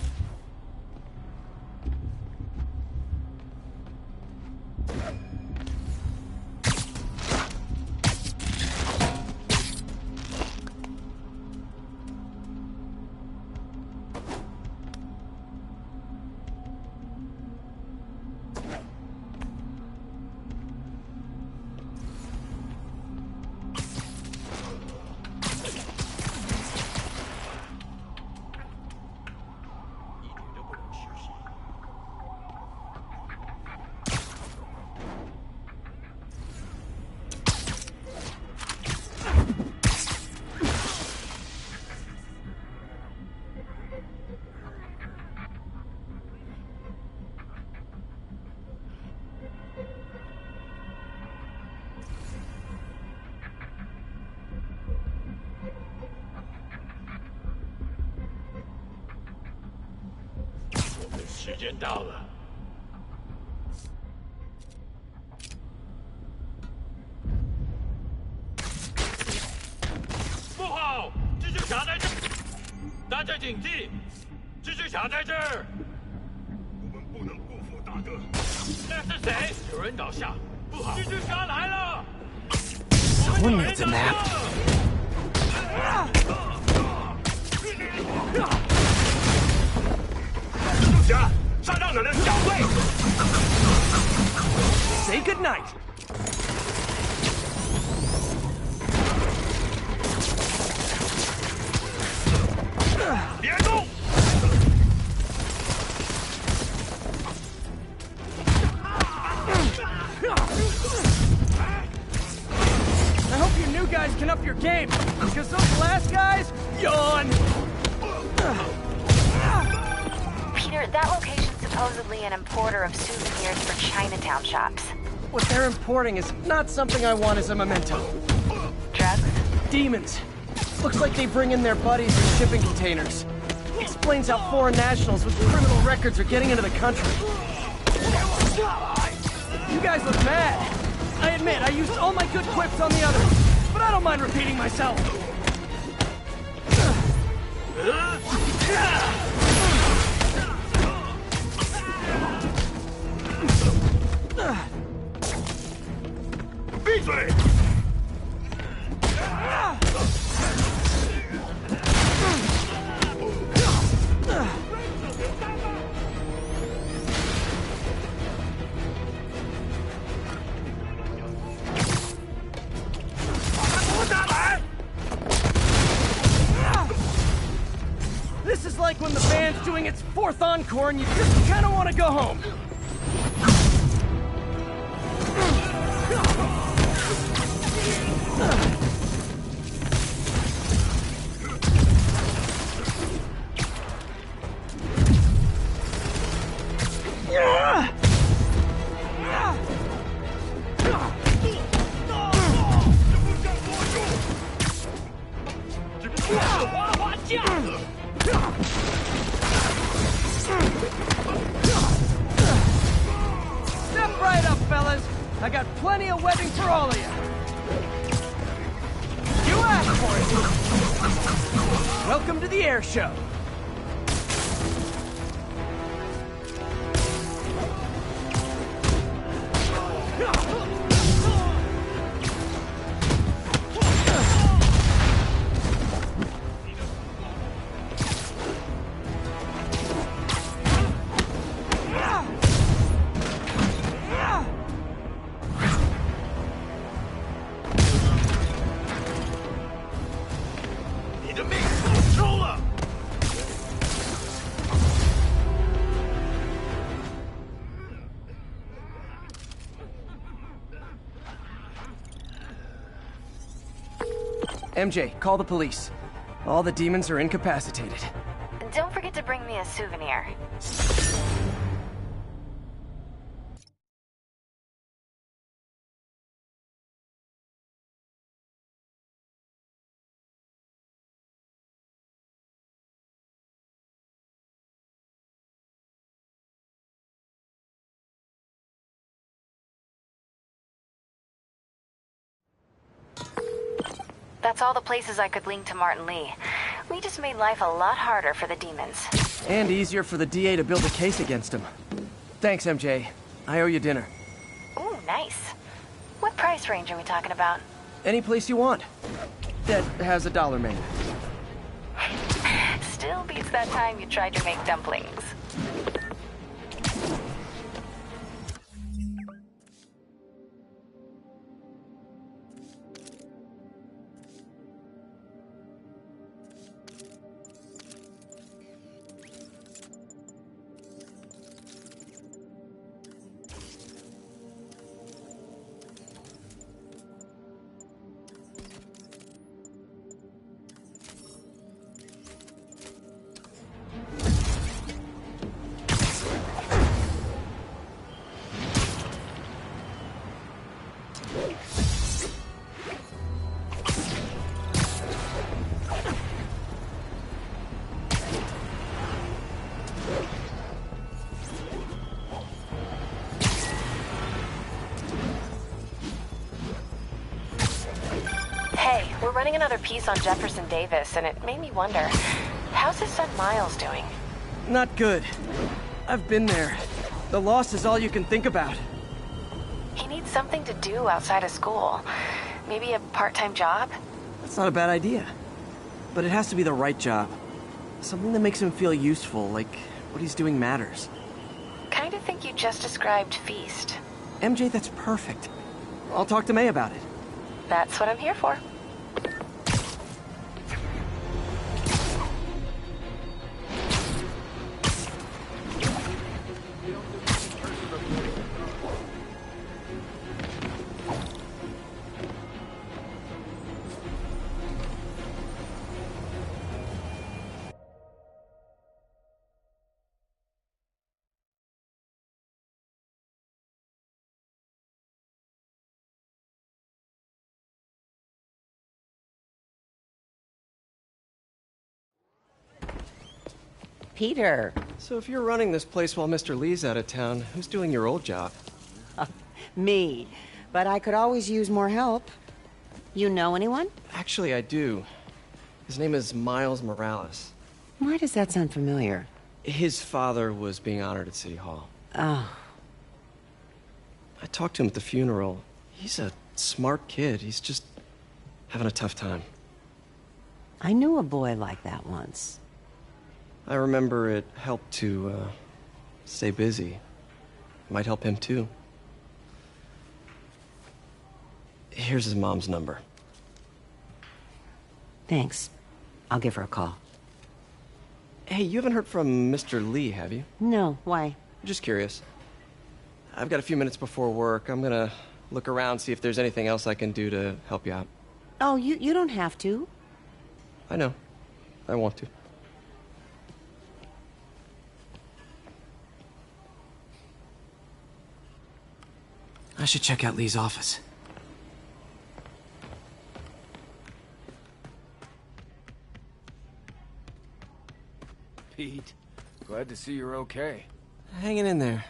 时间到了。不好，蜘蛛侠在这儿！大家警惕，蜘蛛侠在这儿！我们不能辜负大哥。那是谁？有人倒下，不好！蜘蛛侠来了！ Someone needs a nap. 上让人小队 Say goodnight. 别动！ I hope you new guys can up your game, because those last guys, yawn. Peter, that location's supposedly an importer of souvenirs for Chinatown shops. What they're importing is not something I want as a memento. Drugs? Demons. Looks like they bring in their buddies in shipping containers. Explains how foreign nationals with criminal records are getting into the country. You guys look mad. I admit, I used all my good quips on the others, but I don't mind repeating myself. This is like when the band's doing its 4th encore and you just kind of want to go home. Step right up, fellas. I got plenty of webbing for all of you. You asked for it! Welcome to the air show! MJ, call the police. All the demons are incapacitated. Don't forget to bring me a souvenir. That's all the places I could link to Martin Lee. We just made life a lot harder for the demons. And easier for the DA to build a case against him. Thanks, MJ. I owe you dinner. Ooh, nice. What price range are we talking about? Any place you want. That has a dollar menu. Still beats that time you tried to make dumplings. We're running another piece on Jefferson Davis, and it made me wonder, how's his son Miles doing? Not good. I've been there. The loss is all you can think about. He needs something to do outside of school. Maybe a part-time job? That's not a bad idea. But it has to be the right job. Something that makes him feel useful, like what he's doing matters. Kinda think you just described Feast. MJ, that's perfect. I'll talk to May about it. That's what I'm here for. Peter. So if you're running this place while Mr. Lee's out of town, who's doing your old job? Me. But I could always use more help. You know anyone? Actually, I do. His name is Miles Morales. Why does that sound familiar? His father was being honored at City Hall. Oh. I talked to him at the funeral. He's a smart kid. He's just having a tough time. I knew a boy like that once. I remember it helped to, stay busy. Might help him, too. Here's his mom's number. Thanks. I'll give her a call. Hey, you haven't heard from Mr. Lee, have you? No, why? Just curious. I've got a few minutes before work. I'm gonna look around, see if there's anything else I can do to help you out. Oh, you don't have to. I know. I want to. I should check out Lee's office. Pete, glad to see you're okay. Hanging in there.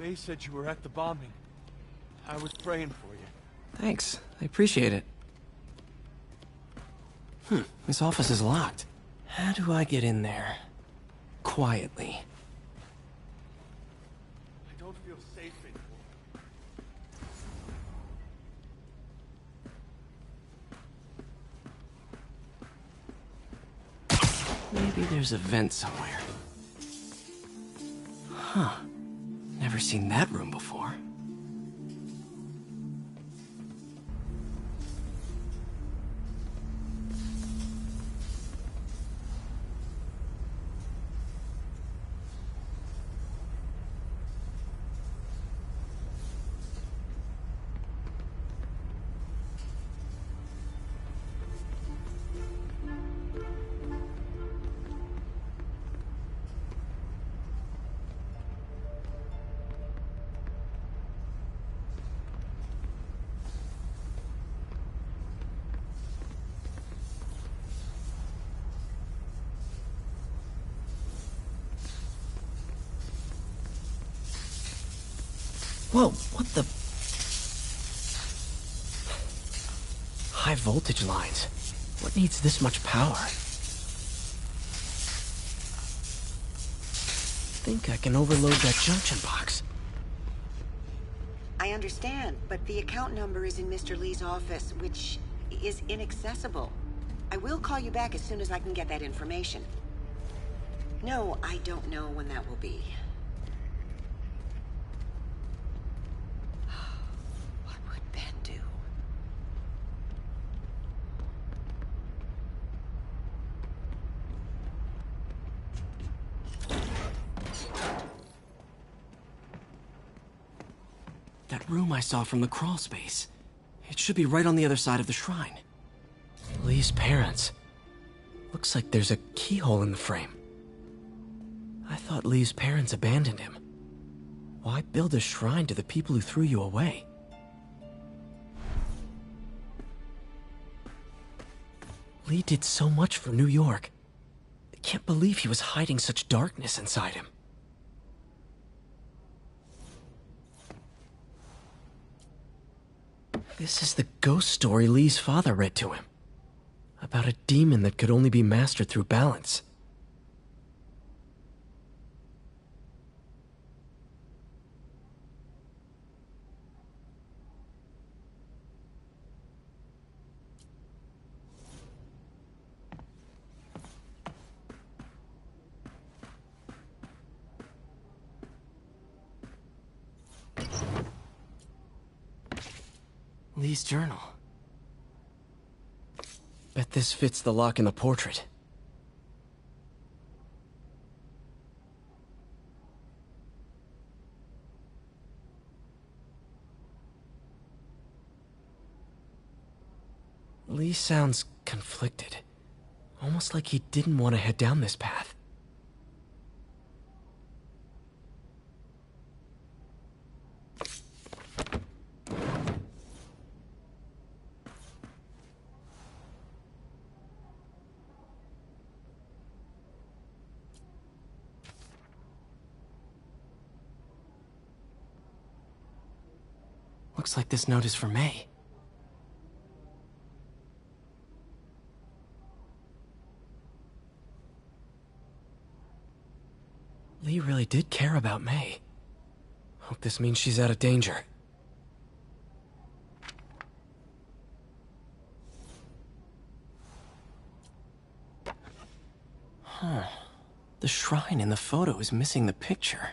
May said you were at the bombing. I was praying for you. Thanks. I appreciate it. This office is locked. How do I get in there? Quietly. I don't feel safe anymore. Maybe there's a vent somewhere. Huh. Never seen that room before. Whoa, what the? High voltage lines. What needs this much power? Think I can overload that junction box. I understand, but the account number is in Mr. Lee's office, which is inaccessible. I will call you back as soon as I can get that information. No, I don't know when that will be. What would Ben do? That room I saw from the crawl space. It should be right on the other side of the shrine. Lee's parents. Looks like there's a keyhole in the frame. I thought Lee's parents abandoned him. Why build a shrine to the people who threw you away? Lee did so much for New York. I can't believe he was hiding such darkness inside him. This is the ghost story Lee's father read to him. About a demon that could only be mastered through balance. Lee's journal. Bet this fits the lock in the portrait. Lee sounds conflicted. Almost like he didn't want to head down this path. Looks like this note is for May. Lee really did care about May. Hope this means she's out of danger. Huh. The shrine in the photo is missing the picture.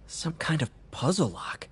Some kind of puzzle lock.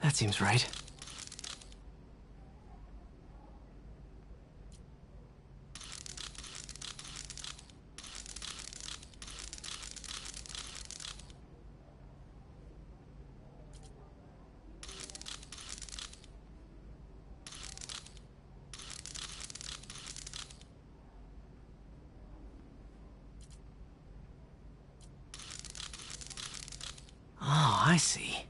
That seems right. Oh, I see.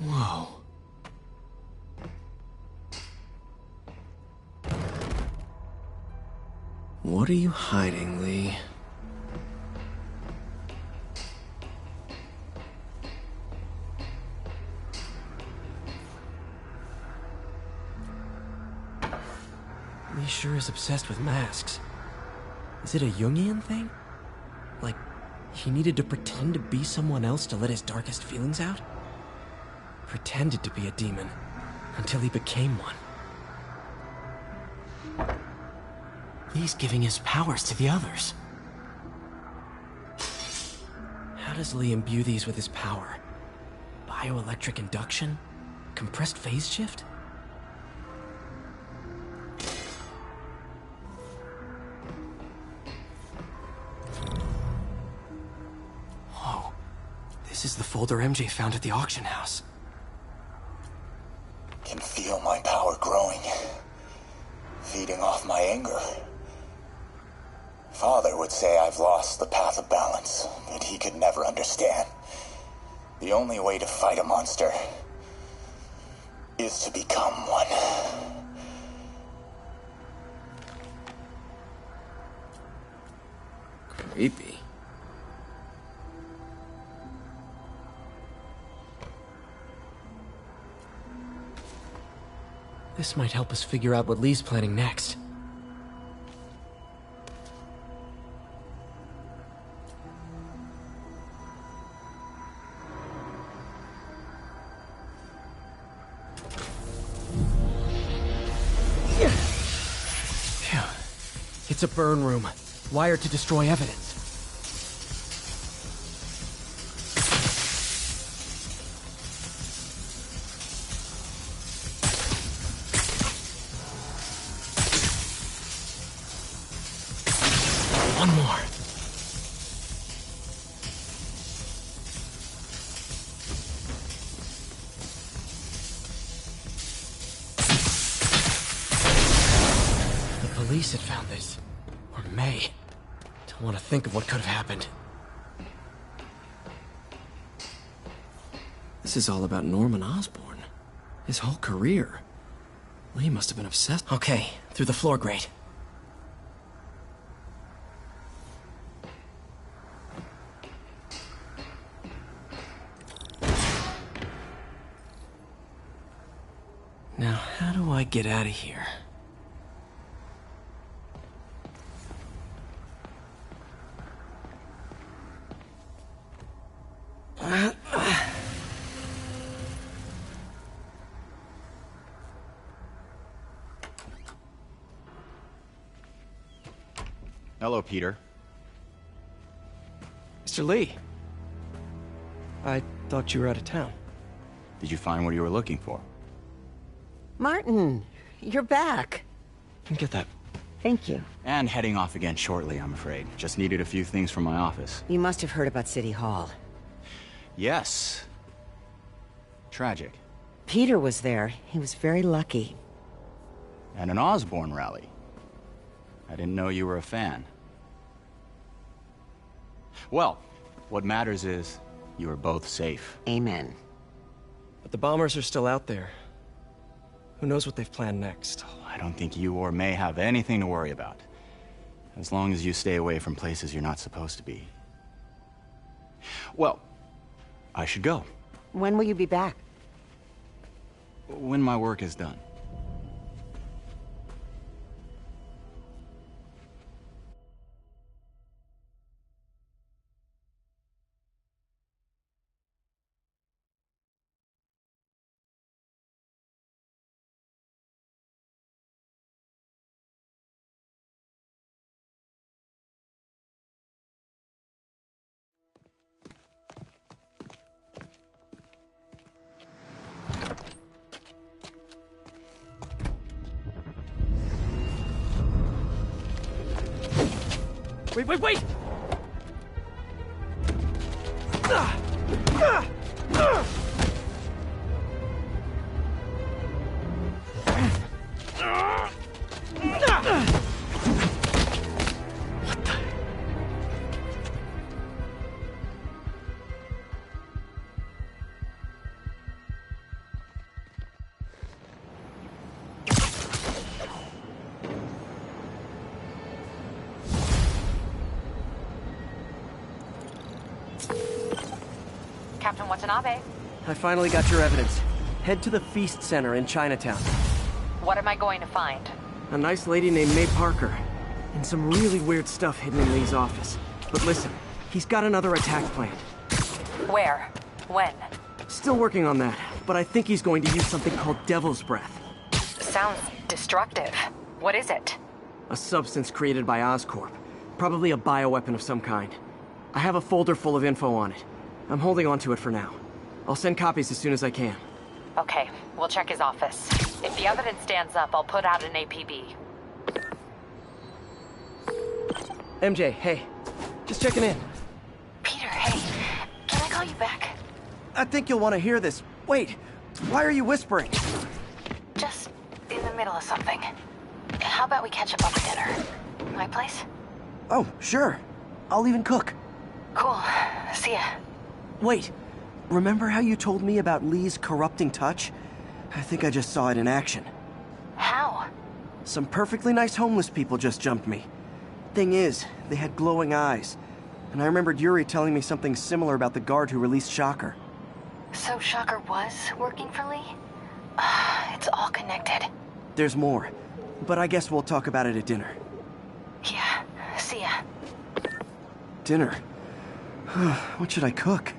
Whoa. What are you hiding, Lee? Lee sure is obsessed with masks. Is it a Jungian thing? Like, he needed to pretend to be someone else to let his darkest feelings out? Pretended to be a demon, until he became one. He's giving his powers to the others. How does Lee imbue these with his power? Bioelectric induction? Compressed phase shift? Whoa. This is the folder MJ found at the auction house. Can feel my power growing. Feeding off my anger. Father would say I've lost the path of balance, but he could never understand. The only way to fight a monster is to become one. Creepy. This might help us figure out what Lee's planning next. Phew. It's a burn room, wired to destroy evidence. One more. The police had found this. Or may. Don't want to think of what could have happened. This is all about Norman Osborn. His whole career. Lee must have been obsessed. Okay, through the floor grate. Now, how do I get out of here? Hello, Peter. Mr. Lee. I thought you were out of town. Did you find what you were looking for? Martin, you're back. Get that. Thank you. And heading off again shortly, I'm afraid. Just needed a few things from my office. You must have heard about City Hall. Yes. Tragic. Peter was there. He was very lucky. At an Osborn rally. I didn't know you were a fan. Well, what matters is you are both safe. Amen. But the bombers are still out there. Who knows what they've planned next? I don't think you or May have anything to worry about. As long as you stay away from places you're not supposed to be. Well, I should go. When will you be back? When my work is done. Wait! Captain Watanabe. I finally got your evidence. Head to the Feast Center in Chinatown. What am I going to find? A nice lady named May Parker. and some really weird stuff hidden in Lee's office. But listen, he's got another attack planned. Where? When? Still working on that, but I think he's going to use something called Devil's Breath. Sounds destructive. What is it? A substance created by Oscorp. Probably a bioweapon of some kind. I have a folder full of info on it. I'm holding on to it for now. I'll send copies as soon as I can. Okay, we'll check his office. If the evidence stands up, I'll put out an APB. MJ, hey. Just checking in. Peter, hey. Can I call you back? I think you'll want to hear this. Wait, why are you whispering? Just in the middle of something. How about we catch up over dinner? My place? Oh, sure. I'll even cook. Cool. See ya. Wait, remember how you told me about Lee's corrupting touch? I think I just saw it in action. How? Some perfectly nice homeless people just jumped me. Thing is, they had glowing eyes. And I remembered Yuri telling me something similar about the guard who released Shocker. So Shocker was working for Lee? It's all connected. There's more, but I guess we'll talk about it at dinner. Yeah, see ya. Dinner? What should I cook?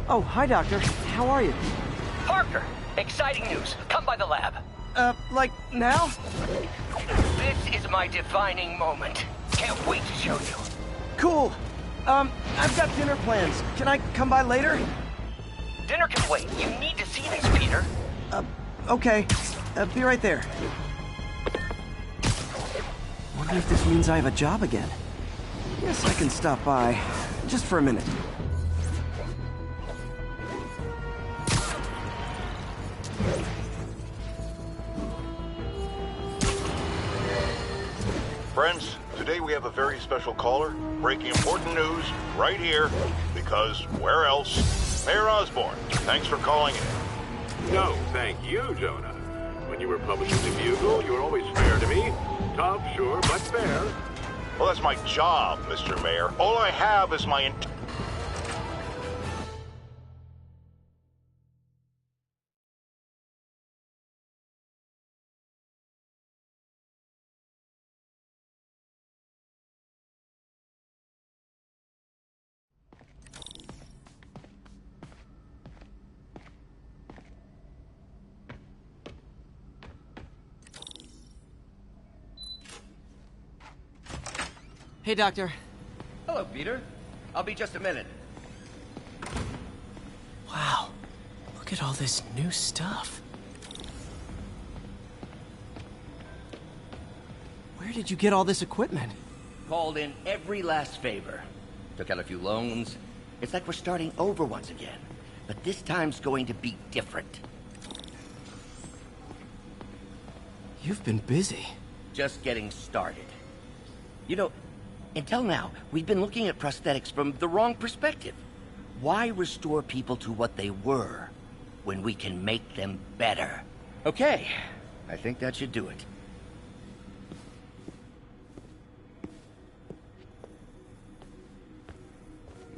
Oh, hi, Doctor. How are you? Parker, exciting news. Come by the lab. Like now? This is my defining moment. Can't wait to show you. Cool. I've got dinner plans. Can I come by later? Dinner can wait. You need to see this, Peter. Okay. Be right there. Wonder if this means I have a job again. Guess I can stop by. Just for a minute. Friends, today we have a very special caller, breaking important news right here, because where else? Mayor Osborn, thanks for calling in. No, thank you, Jonah. When you were publishing the Bugle, you were always fair to me. Tough, sure, but fair. Well, that's my job, Mr. Mayor. All I have is my... Hey, Doctor. Hello, Peter. I'll be just a minute. Wow. Look at all this new stuff. Where did you get all this equipment? Called in every last favor. Took out a few loans. It's like we're starting over once again. But this time's going to be different. You've been busy. Just getting started. You know, until now, we've been looking at prosthetics from the wrong perspective. Why restore people to what they were when we can make them better? Okay, I think that should do it.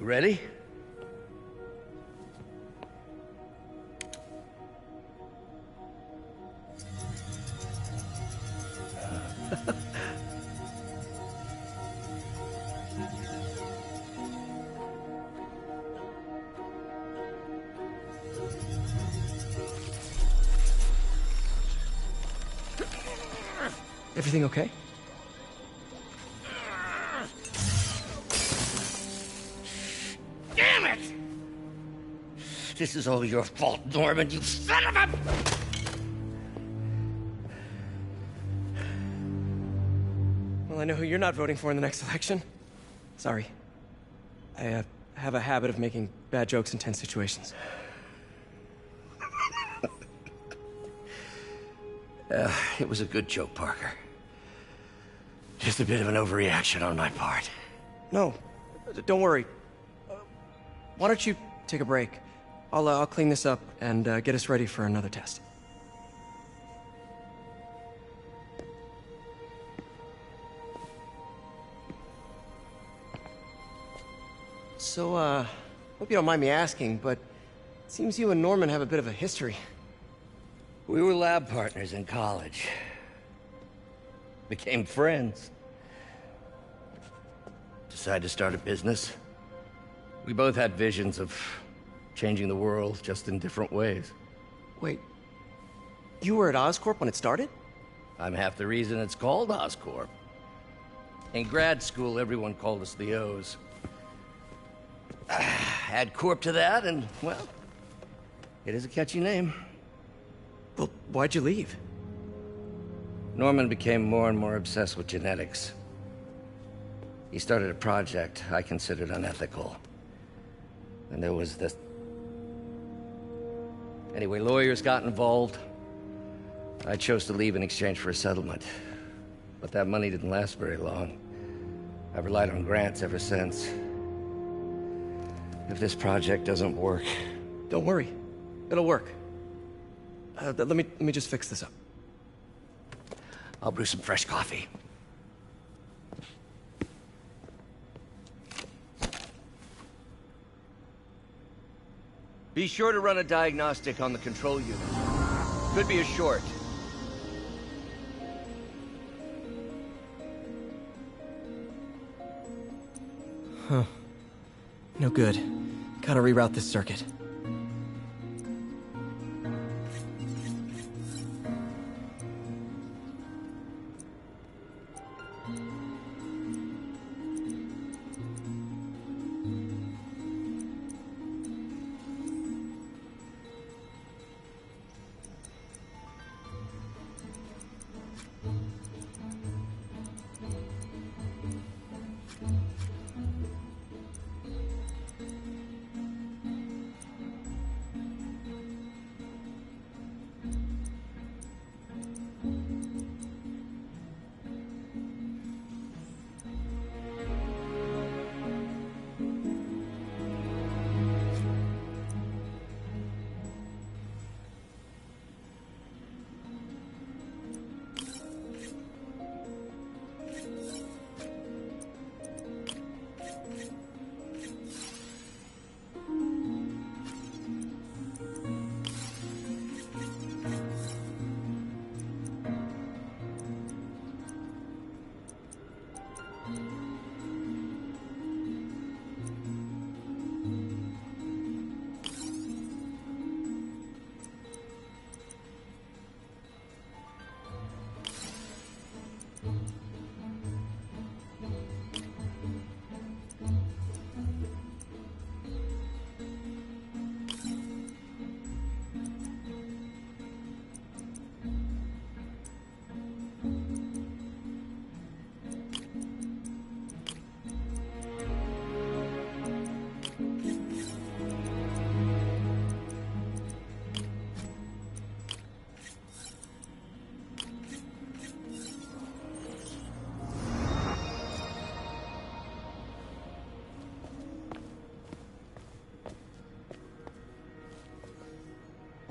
Ready? Everything okay? Damn it! This is all your fault, Norman, you son of a... Well, I know who you're not voting for in the next election. Sorry. I have a habit of making bad jokes in tense situations. It was a good joke, Parker. Just a bit of an overreaction on my part. No, don't worry. Why don't you take a break? I'll clean this up and get us ready for another test. So, hope you don't mind me asking, but it seems you and Norman have a bit of a history. We were lab partners in college. Became friends. Decided to start a business. We both had visions of changing the world, just in different ways. Wait, you were at Oscorp when it started? I'm half the reason it's called Oscorp. In grad school, everyone called us the O's. Add Corp to that, and, well, it is a catchy name. Well, why'd you leave? Norman became more and more obsessed with genetics. He started a project I considered unethical. And there was this... Anyway, lawyers got involved. I chose to leave in exchange for a settlement. But that money didn't last very long. I've relied on grants ever since. If this project doesn't work... Don't worry. It'll work. Let me just fix this up. I'll brew some fresh coffee. Be sure to run a diagnostic on the control unit. Could be a short. Huh. No good. Gotta reroute this circuit.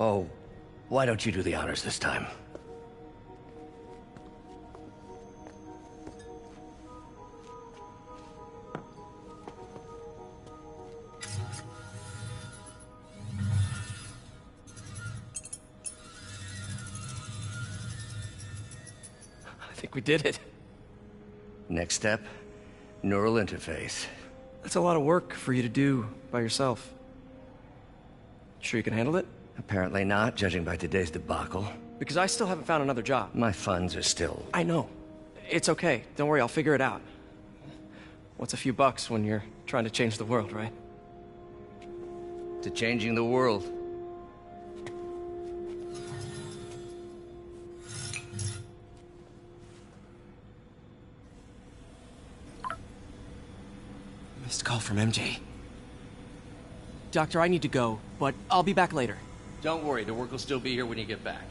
Oh, why don't you do the honors this time? think we did it. Next step, neural interface. That's a lot of work for you to do by yourself. Sure you can handle it? Apparently not, judging by today's debacle. Because I still haven't found another job. My funds are still... I know. It's okay. Don't worry, I'll figure it out. What's a few bucks when you're trying to change the world, right? To changing the world. Missed call from MJ. Doctor, I need to go, but I'll be back later. Don't worry, the work will still be here when you get back.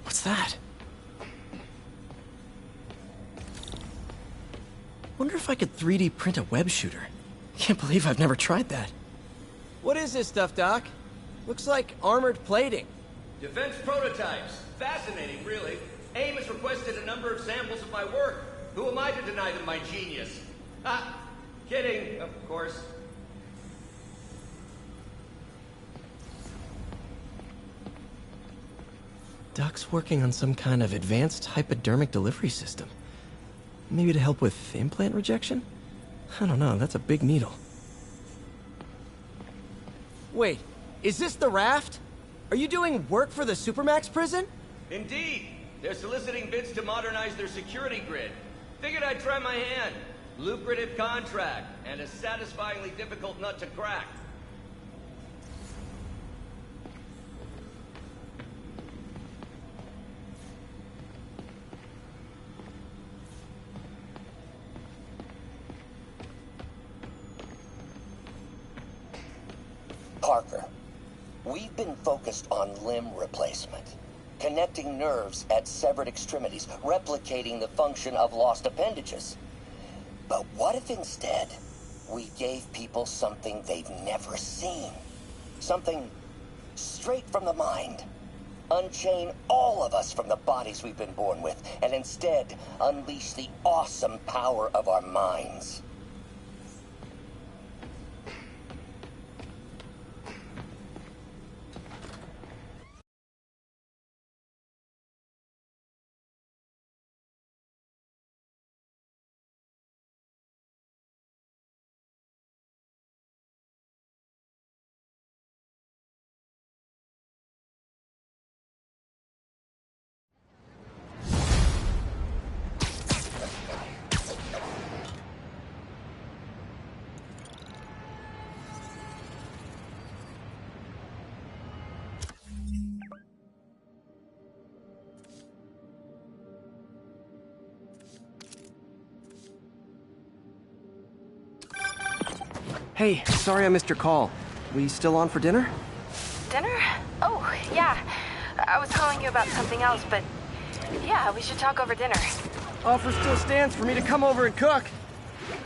What's that? Wonder if I could 3D print a web shooter. Can't believe I've never tried that. What is this stuff, Doc? Looks like armored plating. Defense prototypes. Fascinating, really. AIM has requested a number of samples of my work. Who am I to deny them my genius? Ah, kidding, of course. Doc's working on some kind of advanced hypodermic delivery system. Maybe to help with implant rejection? I don't know, that's a big needle. Wait, is this the raft? Are you doing work for the Supermax prison? Indeed. They're soliciting bids to modernize their security grid. Figured I'd try my hand. Lucrative contract, and a satisfyingly difficult nut to crack. Parker, we've been focused on limb replacement, connecting nerves at severed extremities, replicating the function of lost appendages. But what if instead we gave people something they've never seen? Something straight from the mind. Unchain all of us from the bodies we've been born with, and instead unleash the awesome power of our minds. Hey, sorry I missed your call. We still on for dinner? Dinner? Oh, yeah. I was calling you about something else, but yeah, we should talk over dinner. Offer still stands for me to come over and cook.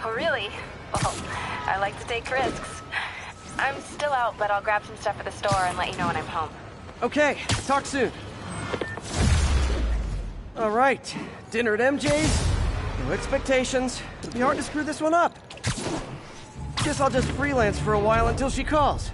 Oh, really? Well, I like to take risks. I'm still out, but I'll grab some stuff at the store and let you know when I'm home. Okay, talk soon. All right, dinner at MJ's. No expectations. It'll be hard to screw this one up. Guess I'll just freelance for a while until she calls.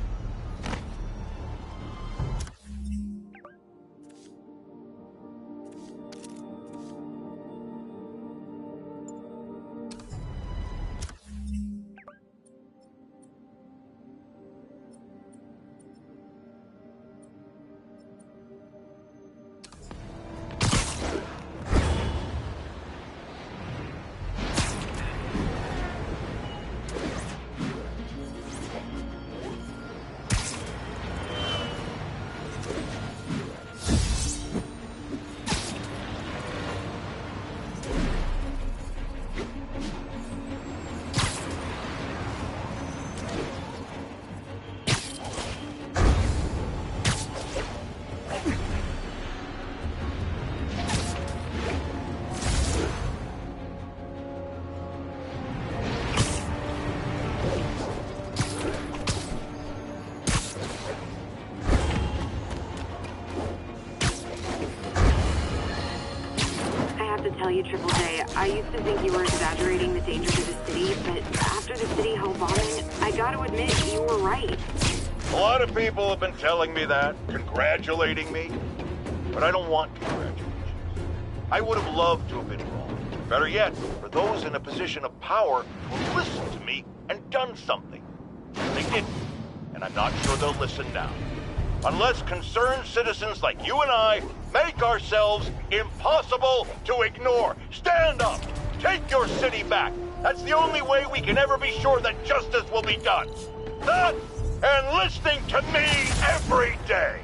Triple J, I used to think you were exaggerating the danger to the city, but after the City Hall bombing, I gotta admit, you were right. A lot of people have been telling me that, congratulating me, but I don't want congratulations. I would have loved to have been involved. Better yet, for those in a position of power to have listened to me and done something. They didn't, and I'm not sure they'll listen now. Unless concerned citizens like you and I make ourselves impossible to ignore. Stand up! Take your city back! That's the only way we can ever be sure that justice will be done. That, and listening to me every day!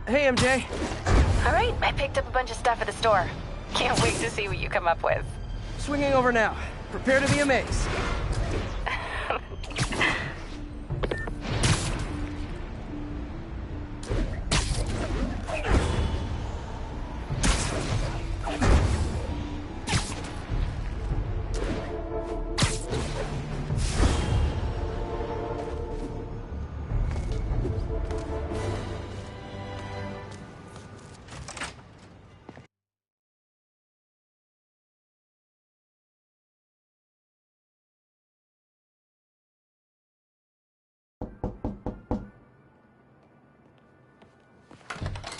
Hey, MJ. All right, I picked up a bunch of stuff at the store. Can't wait to see what you come up with. Swinging over now. Prepare to be amazed.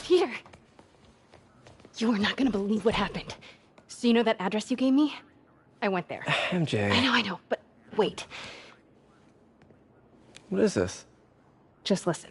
Peter! You are not gonna believe what happened. So you know that address you gave me? I went there. MJ. I know, but wait. What is this? Just listen.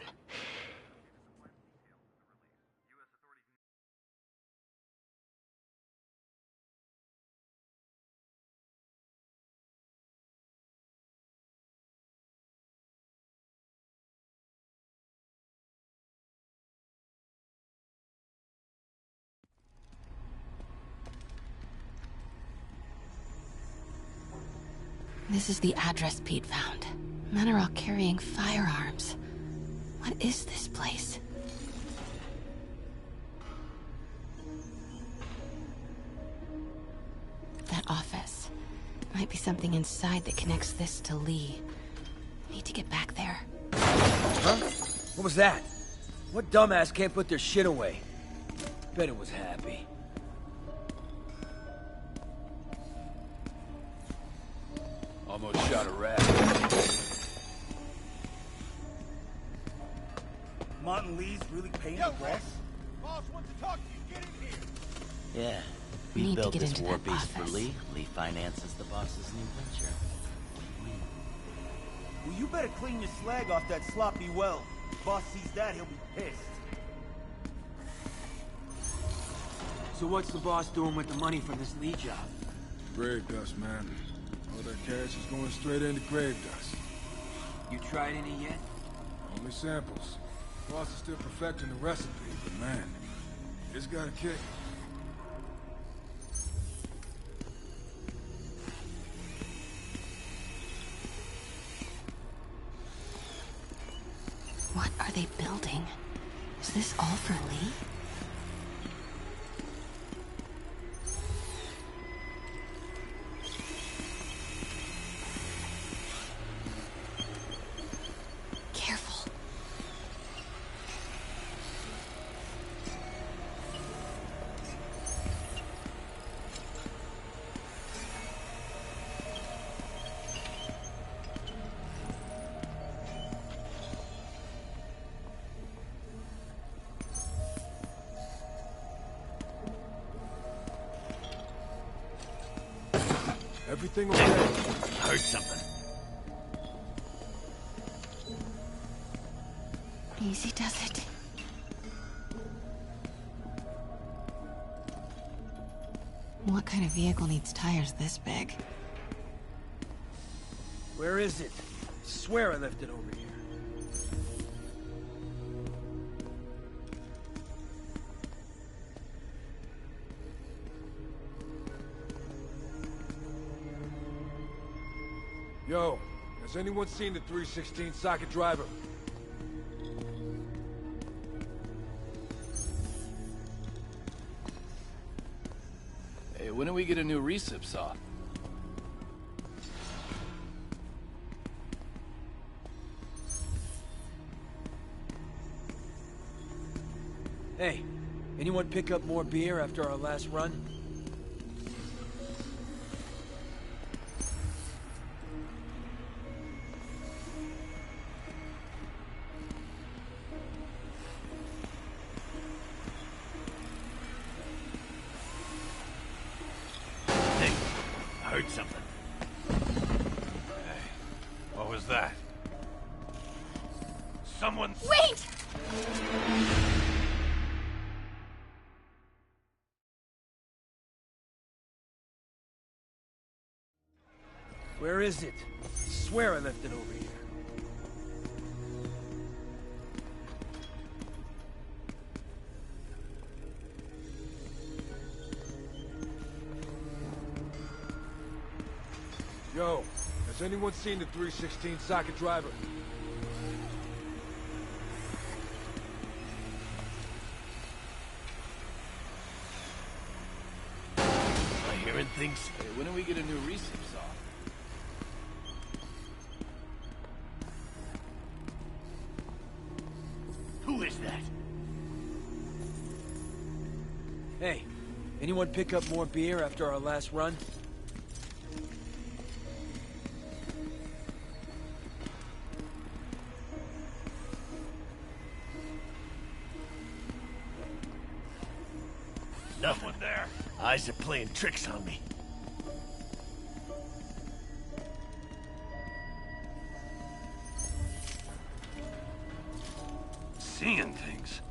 This is the address Pete found. Men are all carrying firearms. What is this place? That office. Might be something inside that connects this to Lee. Need to get back there. Huh? What was that? What dumbass can't put their shit away? Bet it was Happy. Almost shot a rat. Martin Lee's really paying the boss? Boss wants to talk to you. Get in here. Yeah. We We need to built get this into war that beast for office. Lee. Lee finances the boss's new venture. Well, you better clean your slag off that sloppy well. If boss sees that, he'll be pissed. So what's the boss doing with the money from this Lee job? Grave dust, man. All that cash is going straight into grave dust. You tried any yet? Only samples. Boss is still perfecting the recipe, but man, it's got a kick. What are they building? Is this all for Lee? Everything okay? Heard something. Easy does it. What kind of vehicle needs tires this big? Where is it? I swear I left it over here. Yo, has anyone seen the 316 socket driver? Hey, when do we get a new recip saw? Hey, anyone pick up more beer after our last run? Hey, I heard something. Hey, what was that? Someone... Wait! Where is it? I swear I left it over here. Yo, has anyone seen the 316 socket driver? Am I hearing things? Hey, when do we get a new recip saw? Who is that? Hey, anyone pick up more beer after our last run? Nothing there. Eyes are playing tricks on me. Seeing things.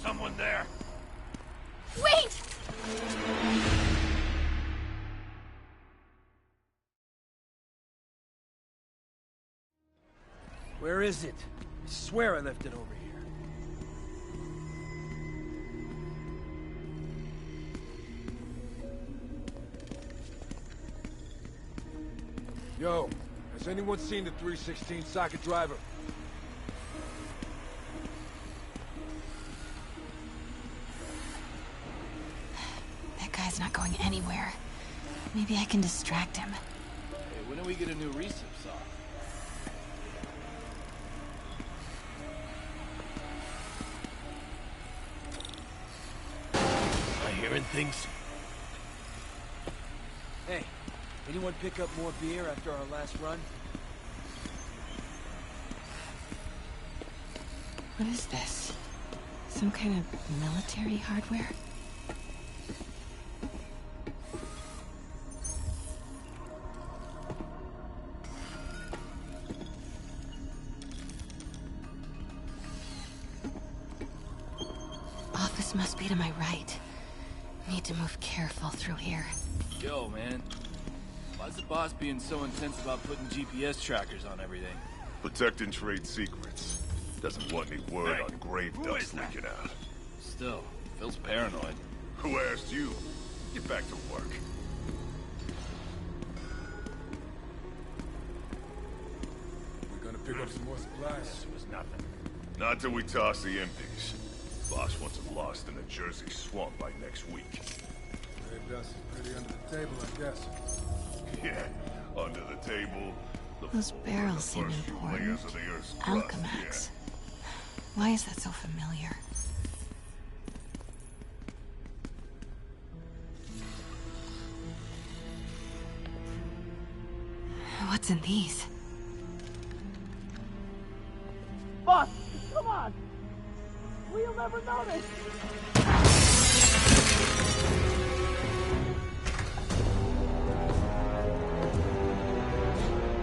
Someone there. Wait! Where is it? I swear I left it over here. Yo, has anyone seen the 316 socket driver? That guy's not going anywhere. Maybe I can distract him. Hey, when do we get a new recip saw? Am I hearing things? Hey, anyone pick up more beer after our last run? What is this? Some kind of military hardware? Office must be to my right. Need to move careful through here. Yo, man. Why's the boss being so intense about putting GPS trackers on everything? Protecting trade secrets. Doesn't want any word on grave dust leaking out. Still, feels paranoid. Who asked you? Get back to work. We're gonna pick up some more supplies. This was nothing. Not till we toss the empties. Boss wants him lost in a Jersey swamp by next week. Dave Gus is pretty under the table, I guess. Yeah, under the table. Those barrels seem important. Alchemax. Why is that so familiar? What's in these? Boss, come on! We'll never notice!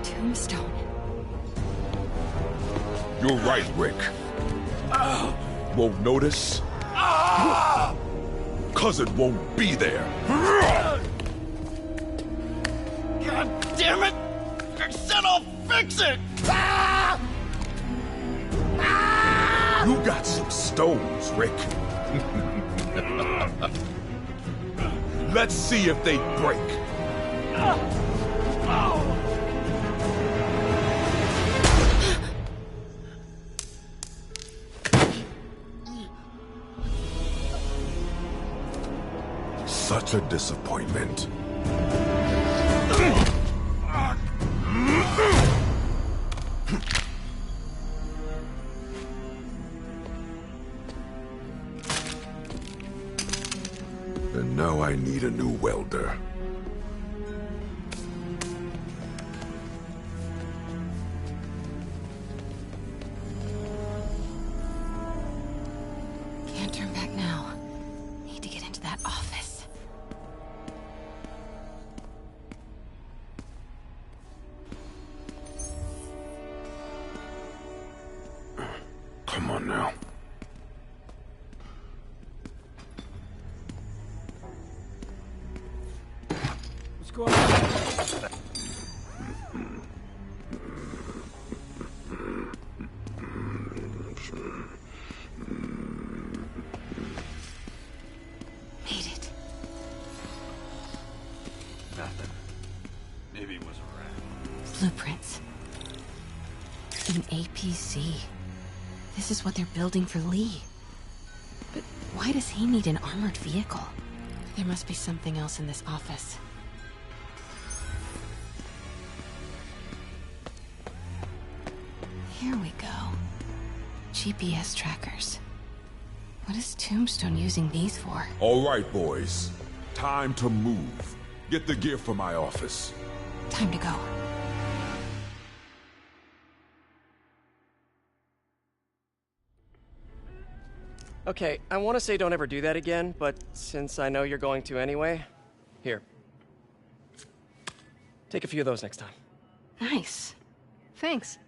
Tombstone. You're right, Rick. Won't notice? Cause it won't be there. God damn it! I said I'll fix it! You got some stones, Rick. Let's see if they break. Such a disappointment. And now I need a new welder. Can't turn back now. Need to get into that office. Come on now. What's going on? Made it. Nothing. Maybe it was a rat. Blueprints. An APC. This is what they're building for Lee. But why does he need an armored vehicle? There must be something else in this office. Here we go. GPS trackers. What is Tombstone using these for? All right, boys. Time to move. Get the gear from my office. Time to go. Okay, I want to say don't ever do that again, but since I know you're going to anyway, here. Take a few of those next time. Nice. Thanks.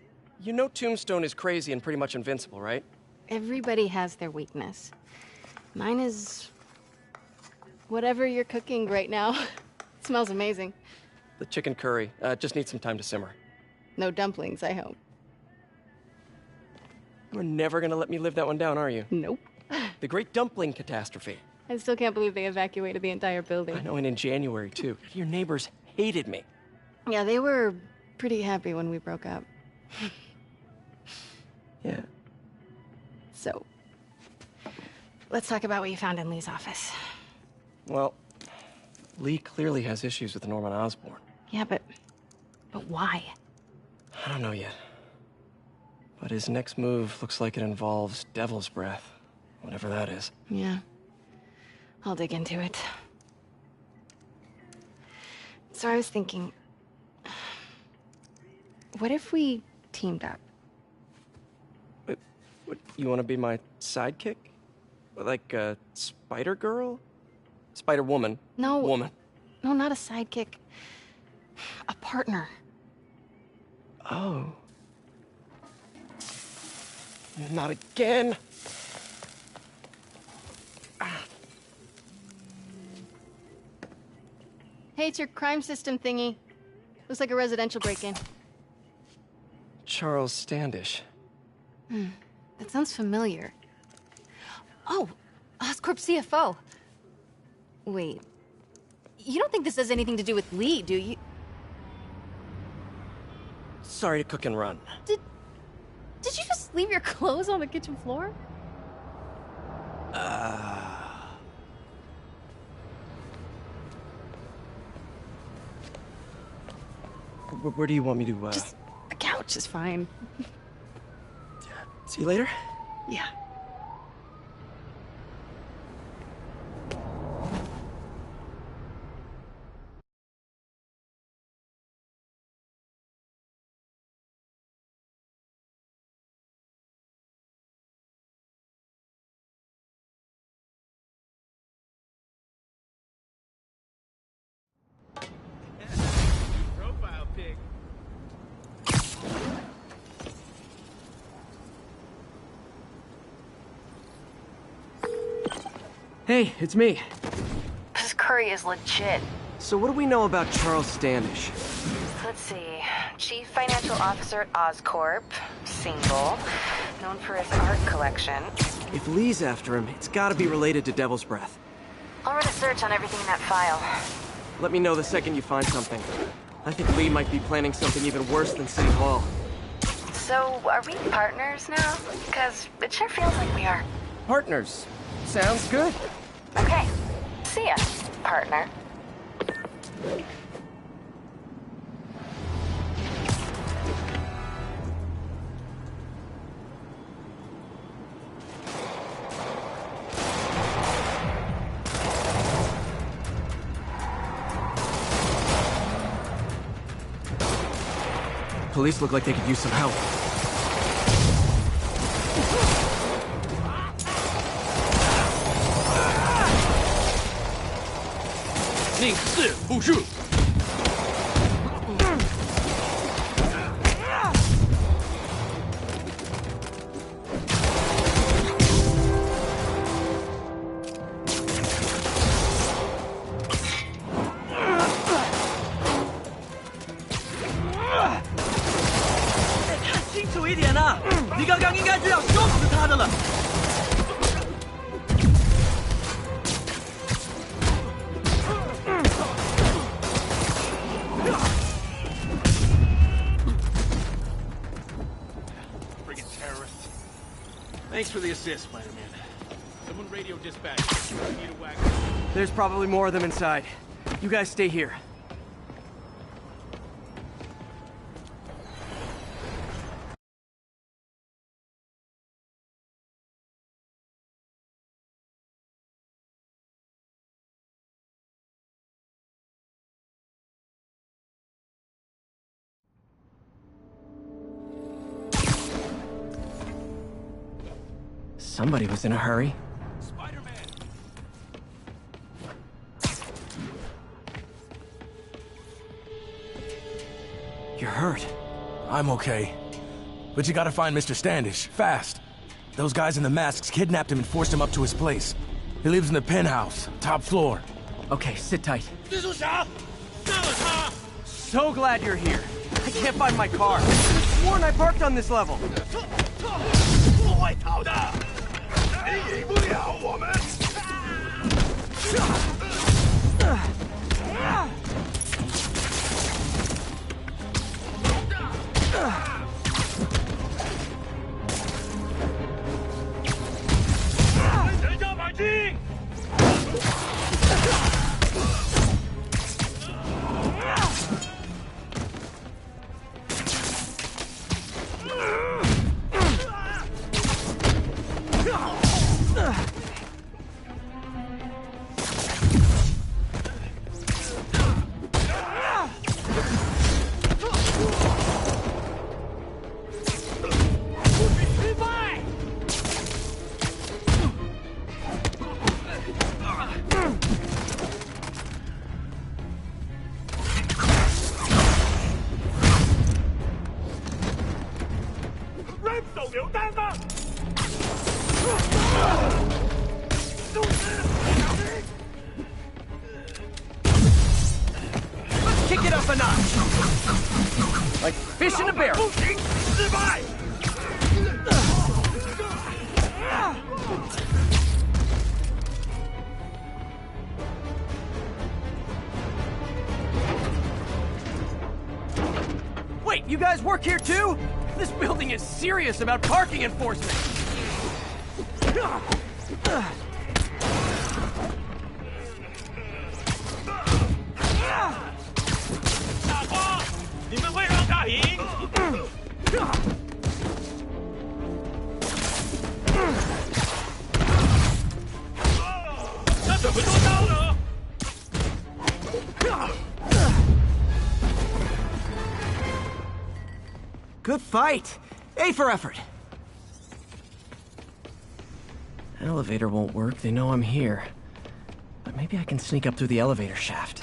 You know Tombstone is crazy and pretty much invincible, right? Everybody has their weakness. Mine is... whatever you're cooking right now. It smells amazing. The chicken curry. Just needs some time to simmer. No dumplings, I hope. You're never gonna let me live that one down, are you? Nope. The Great Dumpling Catastrophe. I still can't believe they evacuated the entire building. I know, and in January, too. Your neighbors hated me. Yeah, they were pretty happy when we broke up. Yeah. So, let's talk about what you found in Lee's office. Well, Lee clearly has issues with Norman Osborn. Yeah, but why? I don't know yet. But his next move looks like it involves Devil's Breath. Whatever that is. Yeah. I'll dig into it. So I was thinking... what if we teamed up? What, you want to be my sidekick? Like a spider girl? Spider woman? No. Woman. No, not a sidekick. A partner. Oh. Not again. Hey, it's your crime system thingy. Looks like a residential break-in. Charles Standish. That sounds familiar. Oh, Oscorp CFO. Wait. You don't think this has anything to do with Lee, do you? Sorry to cook and run. Did you just leave your clothes on the kitchen floor? Where do you want me to, Just a couch is fine. See you later? Yeah. Profile pic. Hey, it's me. This curry is legit. So what do we know about Charles Standish? Let's see. Chief Financial Officer at Oscorp. Single. Known for his art collection. If Lee's after him, it's gotta be related to Devil's Breath. I'll run a search on everything in that file. Let me know the second you find something. I think Lee might be planning something even worse than City Hall. So, are we partners now? Because it sure feels like we are. Partners. Sounds good. Okay. See ya, partner. Police look like they could use some help. Friggin' terrorists. Thanks for the assist, Spider-Man. Someone radio dispatch. Need a wagon. There's probably more of them inside. You guys stay here. Somebody was in a hurry. Spider-Man! You're hurt. I'm okay. But you gotta find Mr. Standish, fast. Those guys in the masks kidnapped him and forced him up to his place. He lives in the penthouse, top floor. Okay, sit tight. So glad you're here. I can't find my car. I sworn I parked on this level. Let's kick it up a notch. Like fish in a barrel. Wait, you guys work here too? This building is serious about parking enforcement. 大瓜，你们会让他赢？他怎么做到了？ Good fight! A for effort! Elevator won't work, they know I'm here. But maybe I can sneak up through the elevator shaft.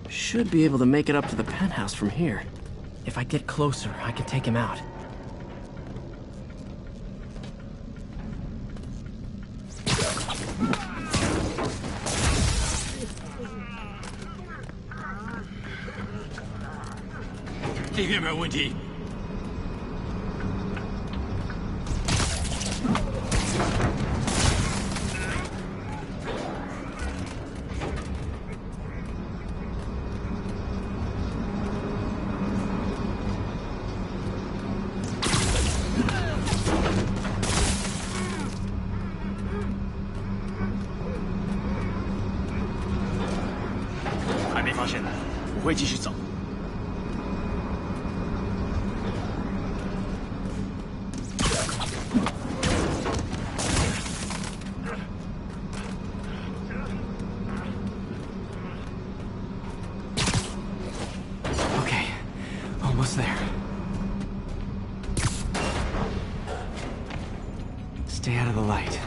Should be able to make it up to the penthouse from here. If I get closer, I can take him out. Okay, almost there. Stay out of the light.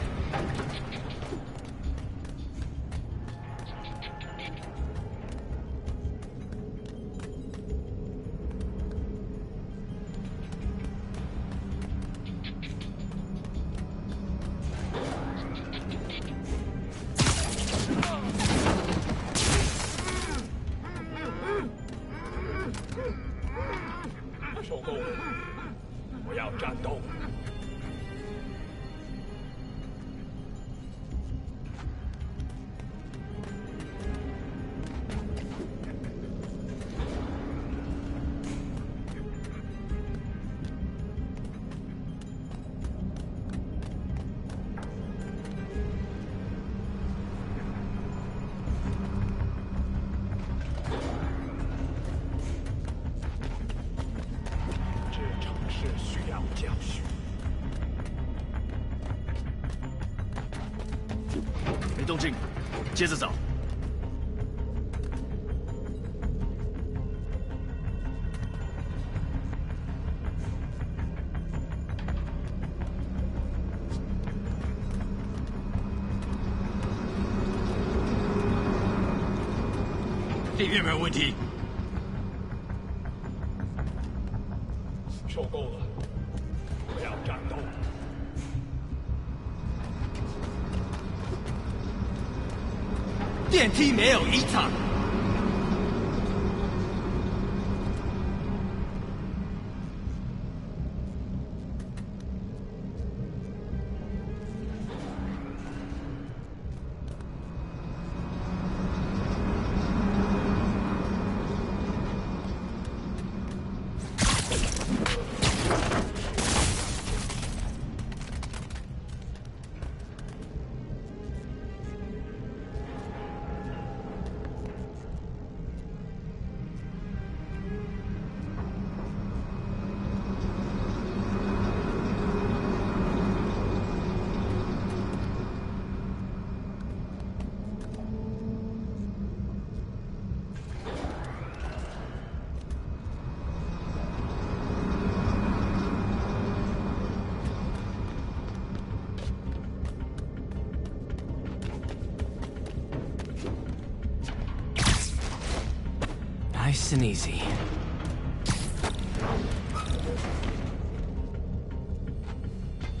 Nice and easy.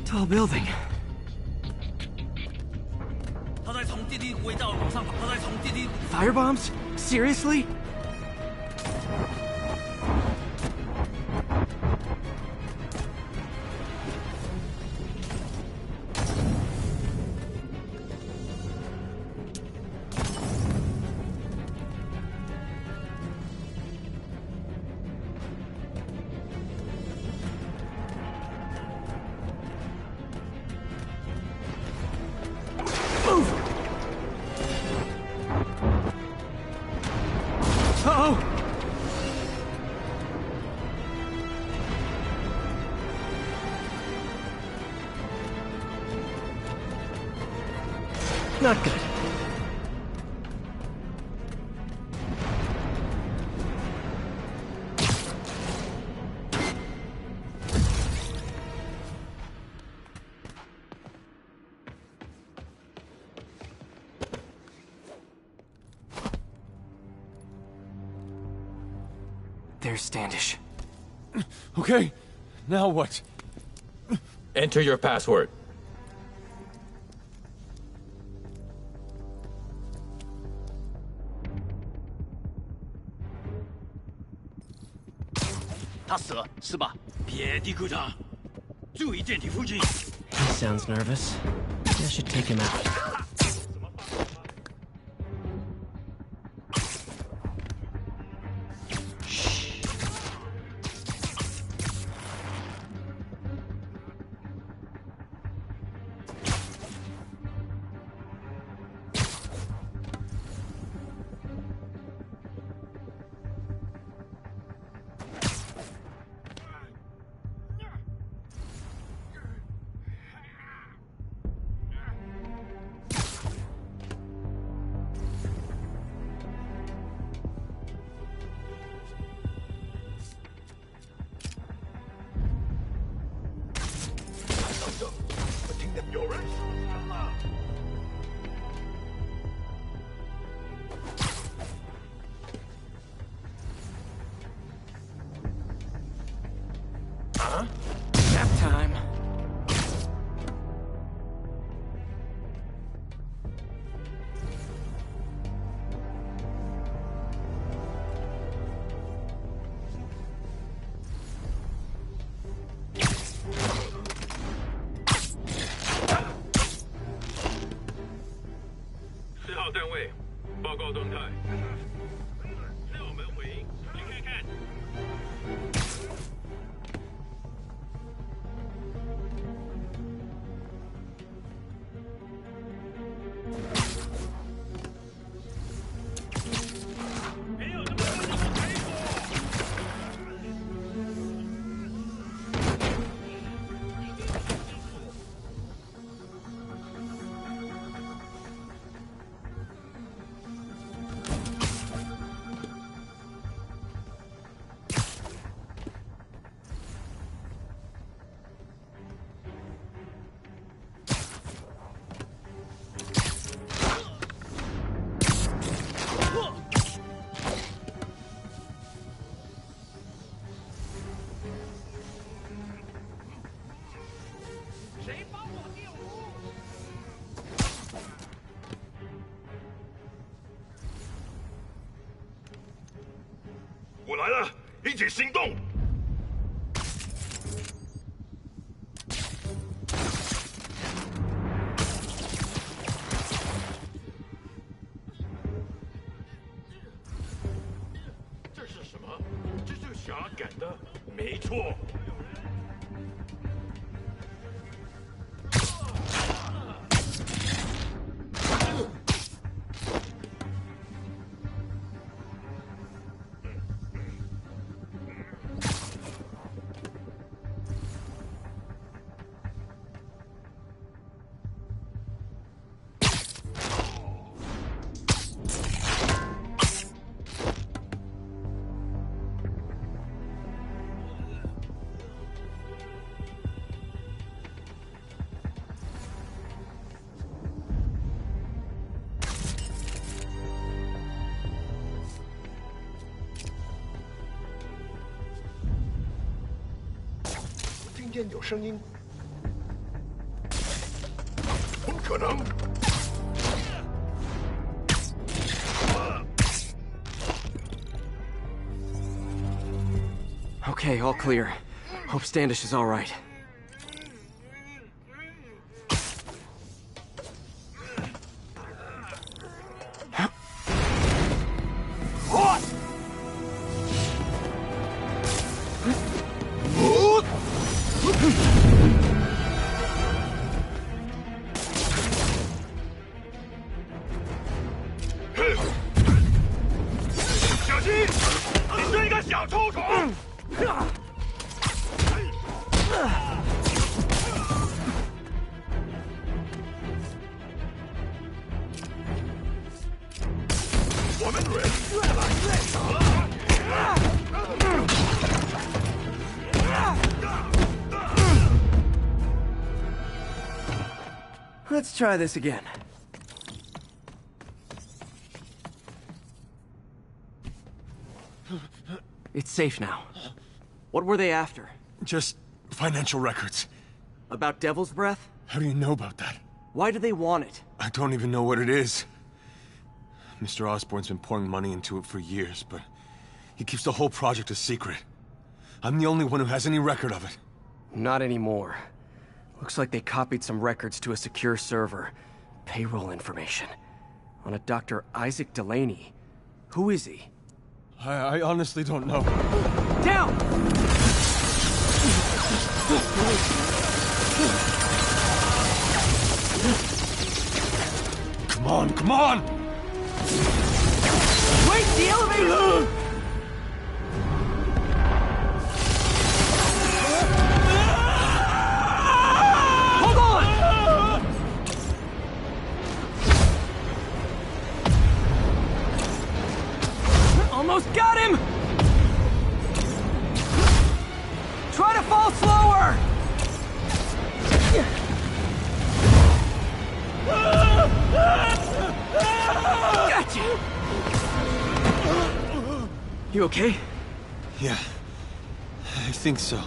Tall building. Firebombs? Seriously? Not good. There's Standish. Okay, now what? Enter your password. He sounds nervous. I should take him out. Nap time. Okay, all clear. Hope Standish is all right. Let's try this again. It's safe now. What were they after? Just financial records. About Devil's Breath? How do you know about that? Why do they want it? I don't even know what it is. Mr. Osborn's been pouring money into it for years, but he keeps the whole project a secret. I'm the only one who has any record of it. Not anymore. Looks like they copied some records to a secure server. Payroll information. On a Dr. Isaac Delaney. Who is he? I honestly don't know. Down! Come on, come on! Wait, the elevator! Hold on! Almost got him! Try to fall slower! Gotcha! You okay? Yeah, I think so.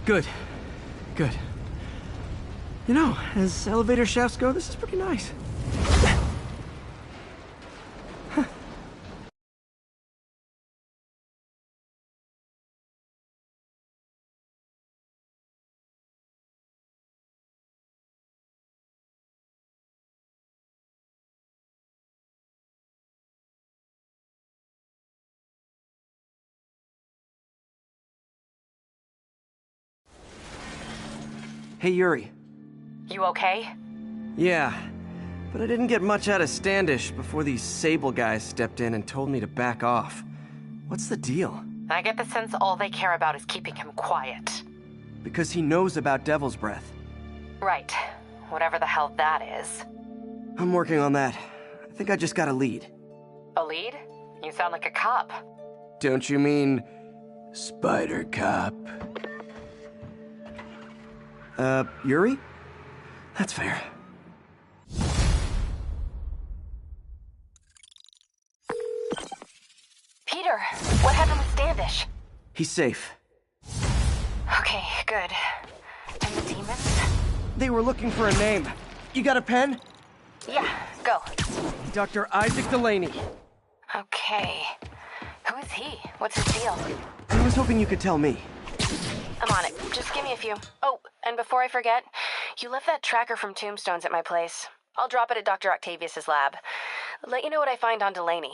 Good. Good. You know, as elevator shafts go, this is pretty nice. Hey, Yuri. You okay? Yeah, but I didn't get much out of Standish before these Sable guys stepped in and told me to back off. What's the deal? I get the sense all they care about is keeping him quiet. Because he knows about Devil's Breath. Right. Whatever the hell that is. I'm working on that. I think I just got a lead. A lead? You sound like a cop. Don't you mean... Spider Cop? Yuri? That's fair. Peter, what happened with Standish? He's safe. Okay, good. And the demons? They were looking for a name. You got a pen? Yeah, go. Dr. Isaac Delaney. Okay. Who is he? What's his deal? I was hoping you could tell me. I'm on it. Just give me a few. Oh, and before I forget, you left that tracker from Tombstones at my place. I'll drop it at Dr. Octavius's lab. Let you know what I find on Delaney.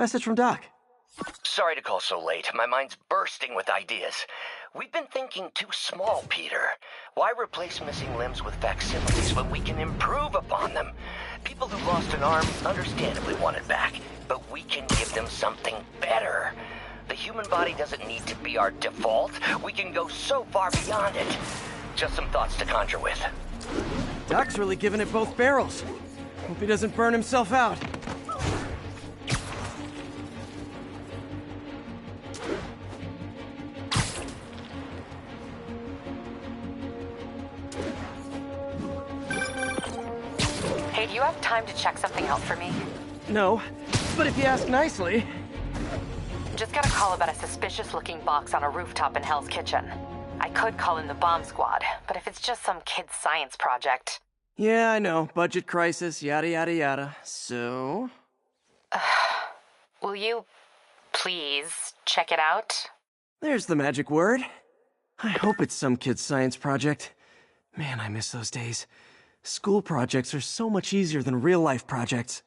Message from Doc. Sorry to call so late. My mind's bursting with ideas. We've been thinking too small, Peter. Why replace missing limbs with facsimiles when we can improve upon them? People who've lost an arm understandably want it back, but we can give them something better. The human body doesn't need to be our default. We can go so far beyond it. Just some thoughts to conjure with. Doc's really giving it both barrels. Hope he doesn't burn himself out. Hey, do you have time to check something out for me? No, but if you ask nicely... Just got a call about a suspicious-looking box on a rooftop in Hell's Kitchen. I could call in the bomb squad, but if it's just some kid's science project... Yeah, I know. Budget crisis, yada yada yada. So... Will you please check it out? There's the magic word. I hope it's some kid's science project. Man, I miss those days. School projects are so much easier than real-life projects.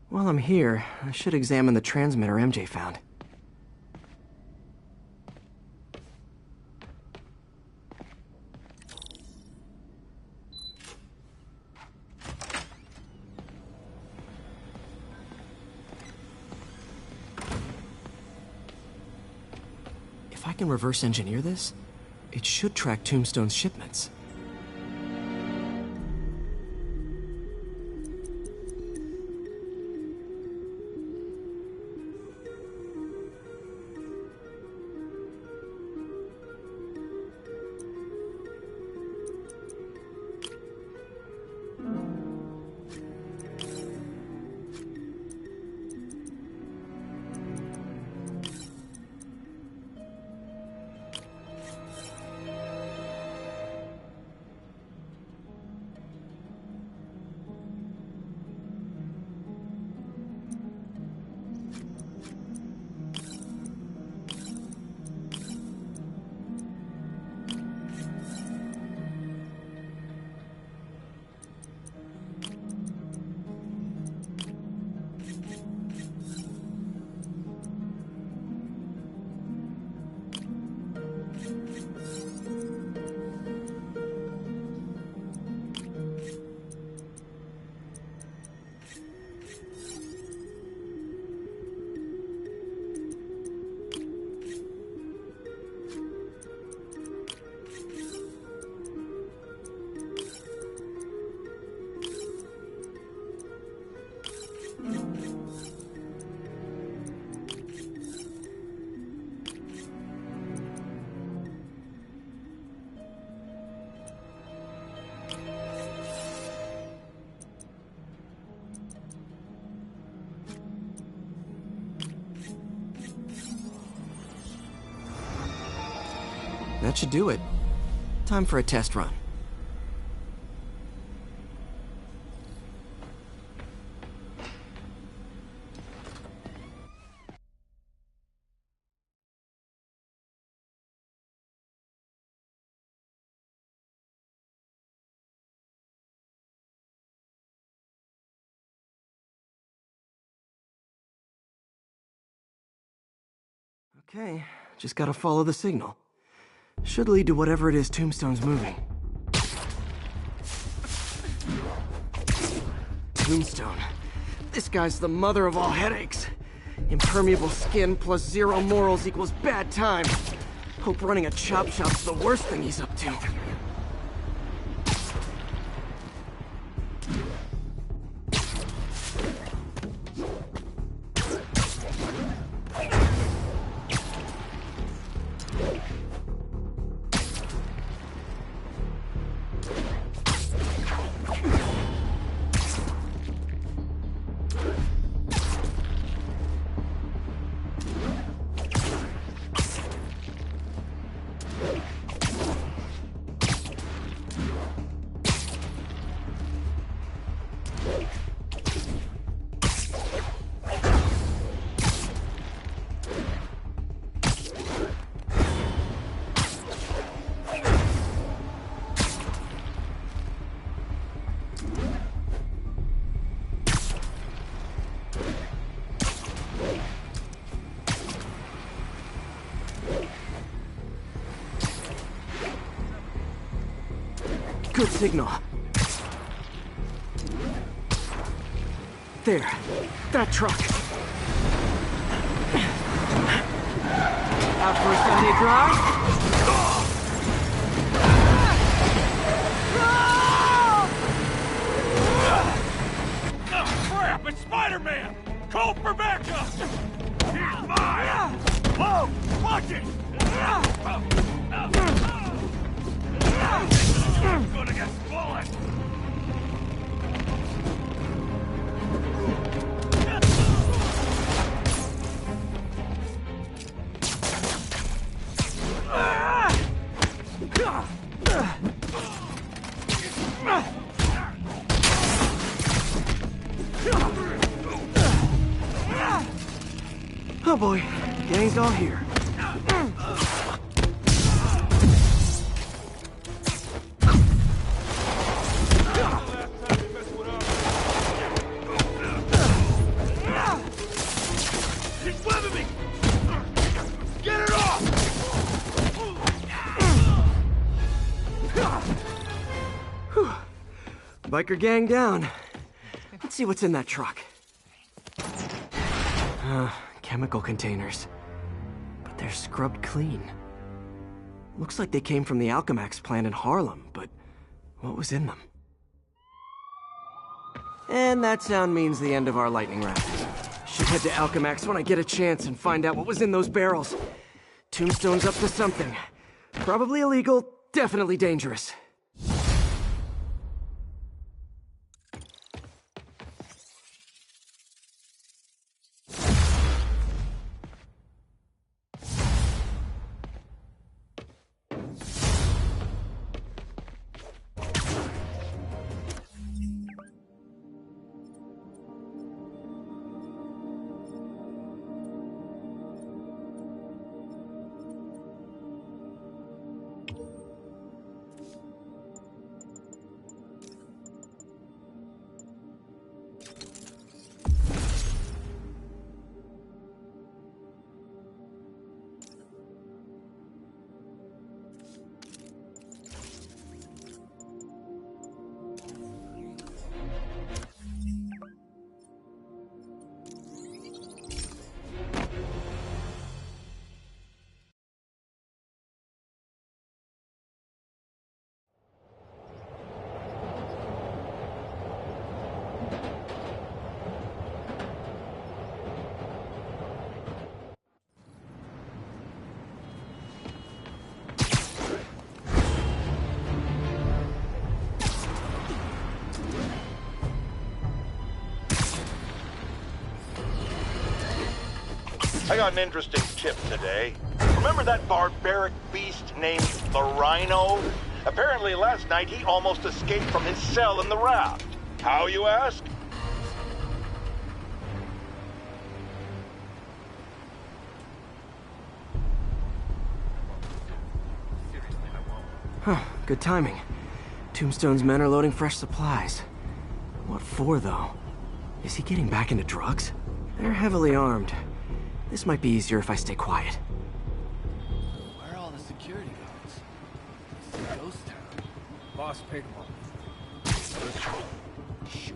While I'm here, I should examine the transmitter MJ found. If I can reverse engineer this, it should track Tombstone's shipments. That should do it. Time for a test run. Okay, just gotta follow the signal. Should lead to whatever it is Tombstone's moving. Tombstone. This guy's the mother of all headaches. Impermeable skin plus zero morals equals bad time. Hope running a chop shop's the worst thing he's up to. Good signal. There. That truck. Out for a Sunday drive? Oh, crap! It's Spider-Man! Call for backup! He's mine! Whoa! Watch it! I'm gonna get swollen! Oh boy, gang's all here. He's webbing me! Get it off! Whew. Biker gang down. Let's see what's in that truck. Chemical containers. But they're scrubbed clean. Looks like they came from the Alchemax plant in Harlem, but what was in them? And that sound means the end of our lightning round. Should head to Alchemax when I get a chance and find out what was in those barrels. Tombstone's up to something. Probably illegal, definitely dangerous. I got an interesting tip today. Remember that barbaric beast named the Rhino? Apparently last night he almost escaped from his cell in the raft. How, you ask? Huh, good timing. Tombstone's men are loading fresh supplies. What for, though? Is he getting back into drugs? They're heavily armed. This might be easier if I stay quiet. Boss picked one. Shoot.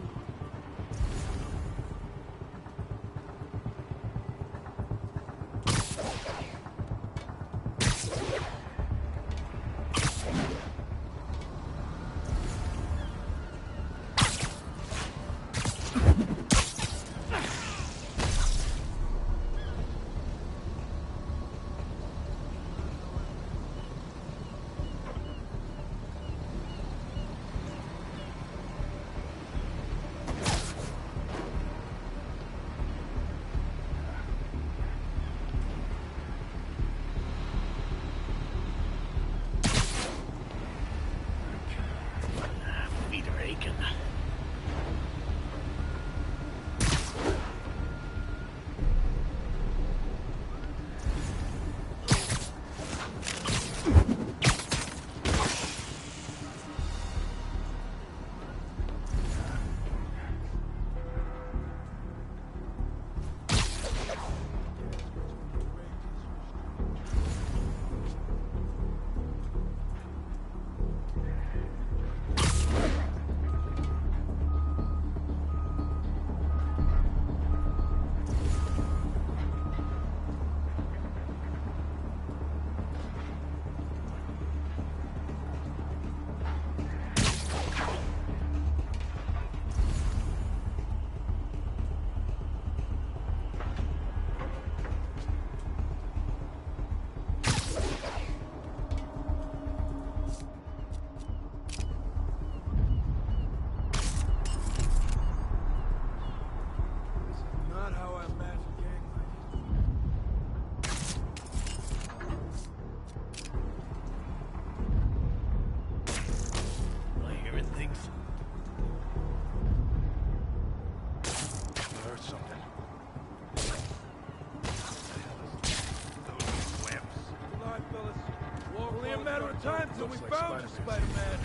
Time till we found you, Spider-Man.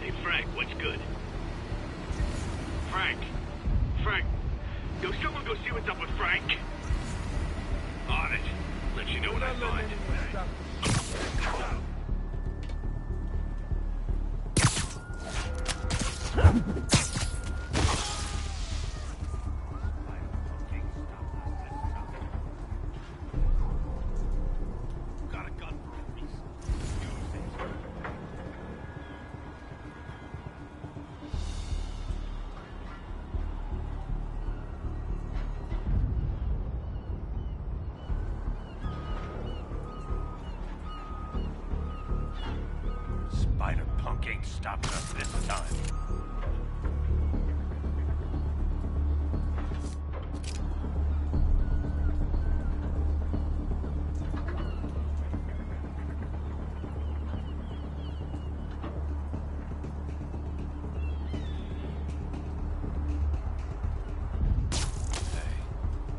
Hey, Frank, what's good? Frank. Yo, someone go see what's up with Frank. On it. Let you know what I find. Got a gun for a piece. Use it. Spider-Punk ain't stopping us this time.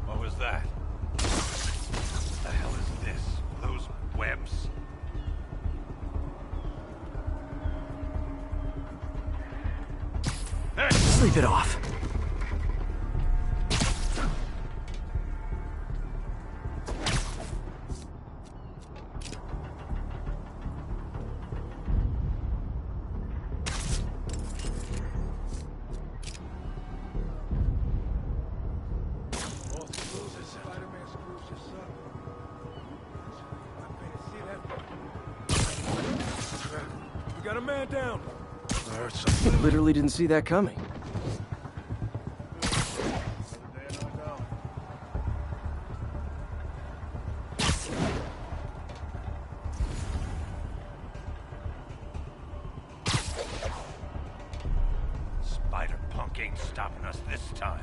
What was that? What the hell is this? Those webs? Sleep it off. We got a man down. Literally didn't see that coming. Spider-Punk ain't stopping us this time.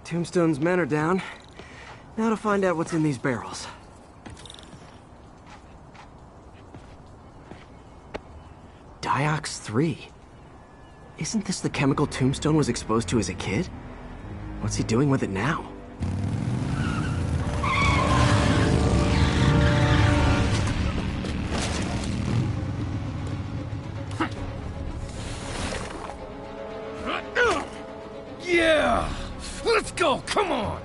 Tombstone's men are down. Now to find out what's in these barrels. Diox 3. Isn't this the chemical Tombstone was exposed to as a kid? What's he doing with it now? Yeah! Let's go, come on!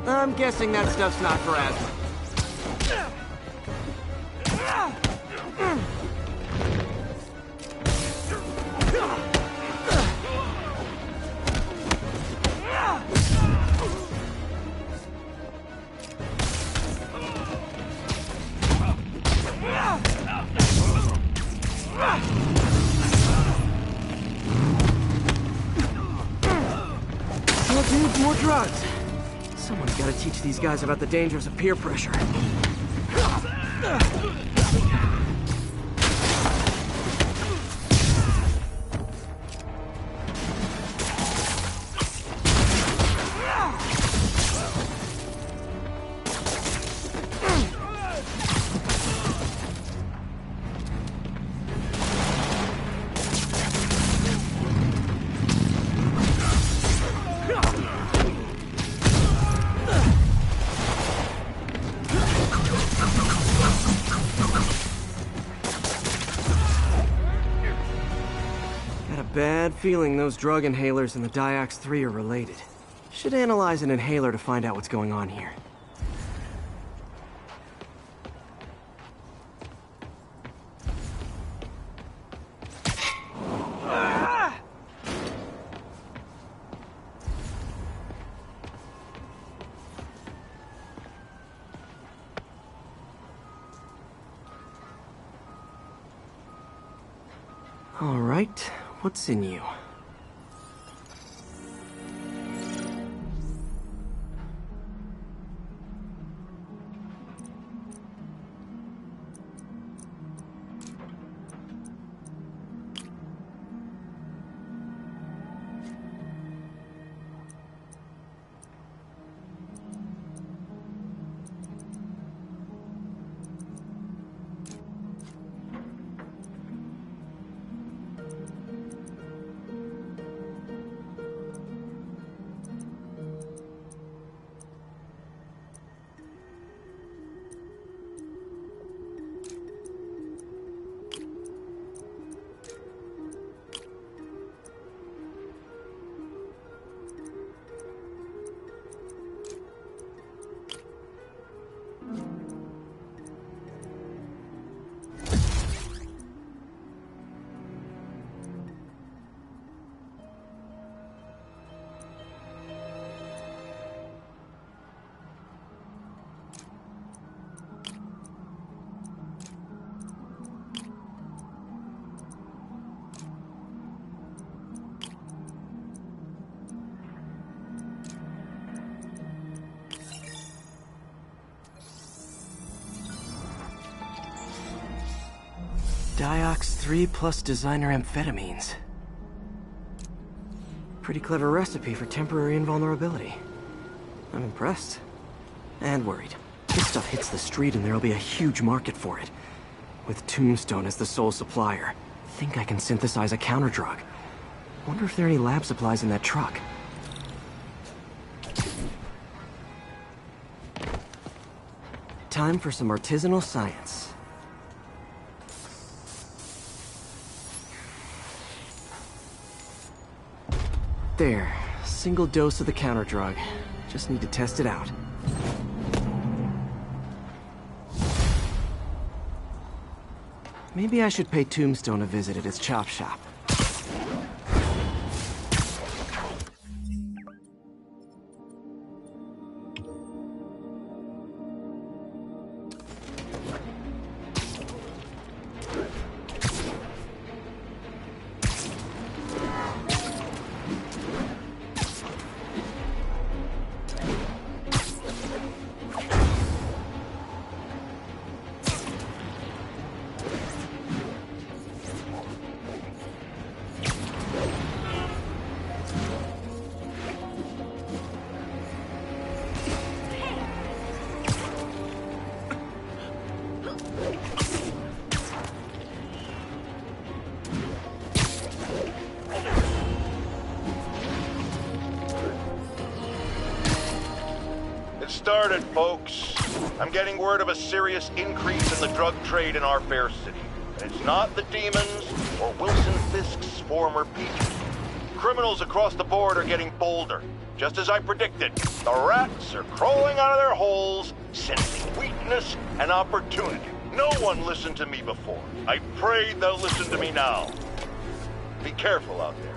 I'm guessing that stuff's not for asthma. More dudes, more drugs. Someone's got to teach these guys about the dangers of peer pressure. Bad feeling those drug inhalers and the Diox 3 are related. Should analyze an inhaler to find out what's going on here. All right, what's in you? Diox 3 plus designer amphetamines. Pretty clever recipe for temporary invulnerability. I'm impressed. And worried. This stuff hits the street and there'll be a huge market for it. With Tombstone as the sole supplier, think I can synthesize a counter-drug. Wonder if there are any lab supplies in that truck. Time for some artisanal science. There, single dose of the counter drug. Just need to test it out. Maybe I should pay Tombstone a visit at his chop shop. started, folks. I'm getting word of a serious increase in the drug trade in our fair city. And it's not the demons or Wilson Fisk's former people. Criminals across the board are getting bolder. Just as I predicted, the rats are crawling out of their holes, sensing weakness and opportunity. No one listened to me before. I pray they'll listen to me now. Be careful out there.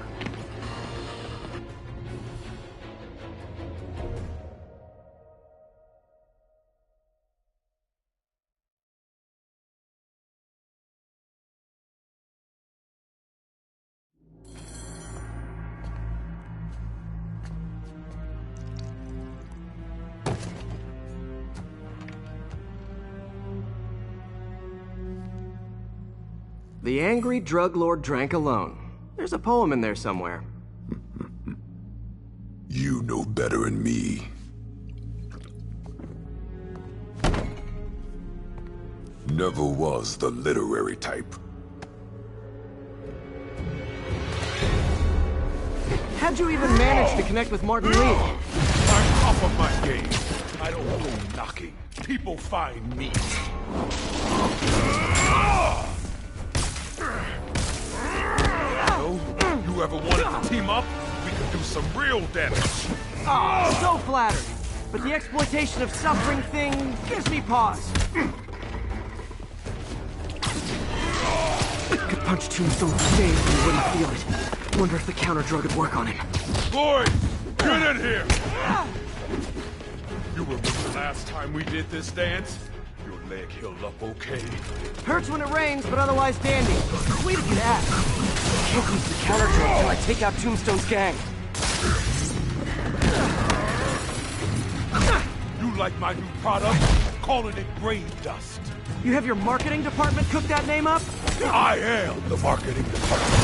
The angry drug lord drank alone. There's a poem in there somewhere. You know better than me. Never was the literary type. How'd you even manage to connect with Martin Lee? I'm off of my game. I don't go knocking. People find me. You ever wanted to team up? We could do some real damage. Oh, so flattered. But the exploitation of suffering thing gives me pause. Could punch Tombstone for days and he wouldn't feel it. Wonder if the counter drug would work on him. Boys, get in here! You remember last time we did this dance? Your leg healed up okay? Hurts when it rains, but otherwise dandy. Way to get at. Can't use the counter drug till I take out Tombstone's gang. You like my new product? Calling it grave dust. You have your marketing department cook that name up? I am the marketing department.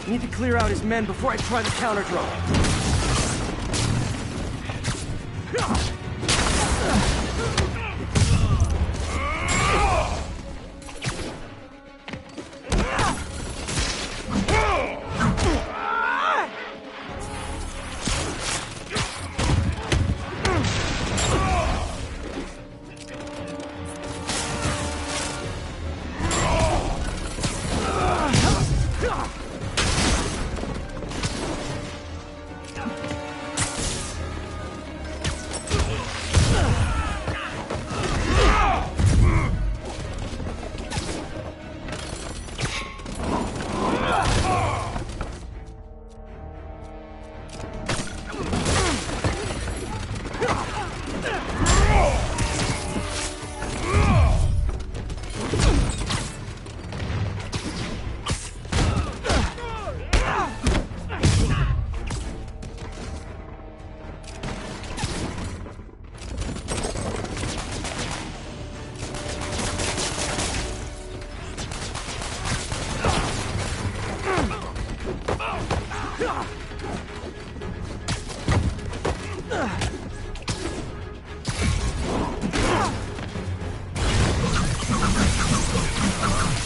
Need to clear out his men before I try the counter drug.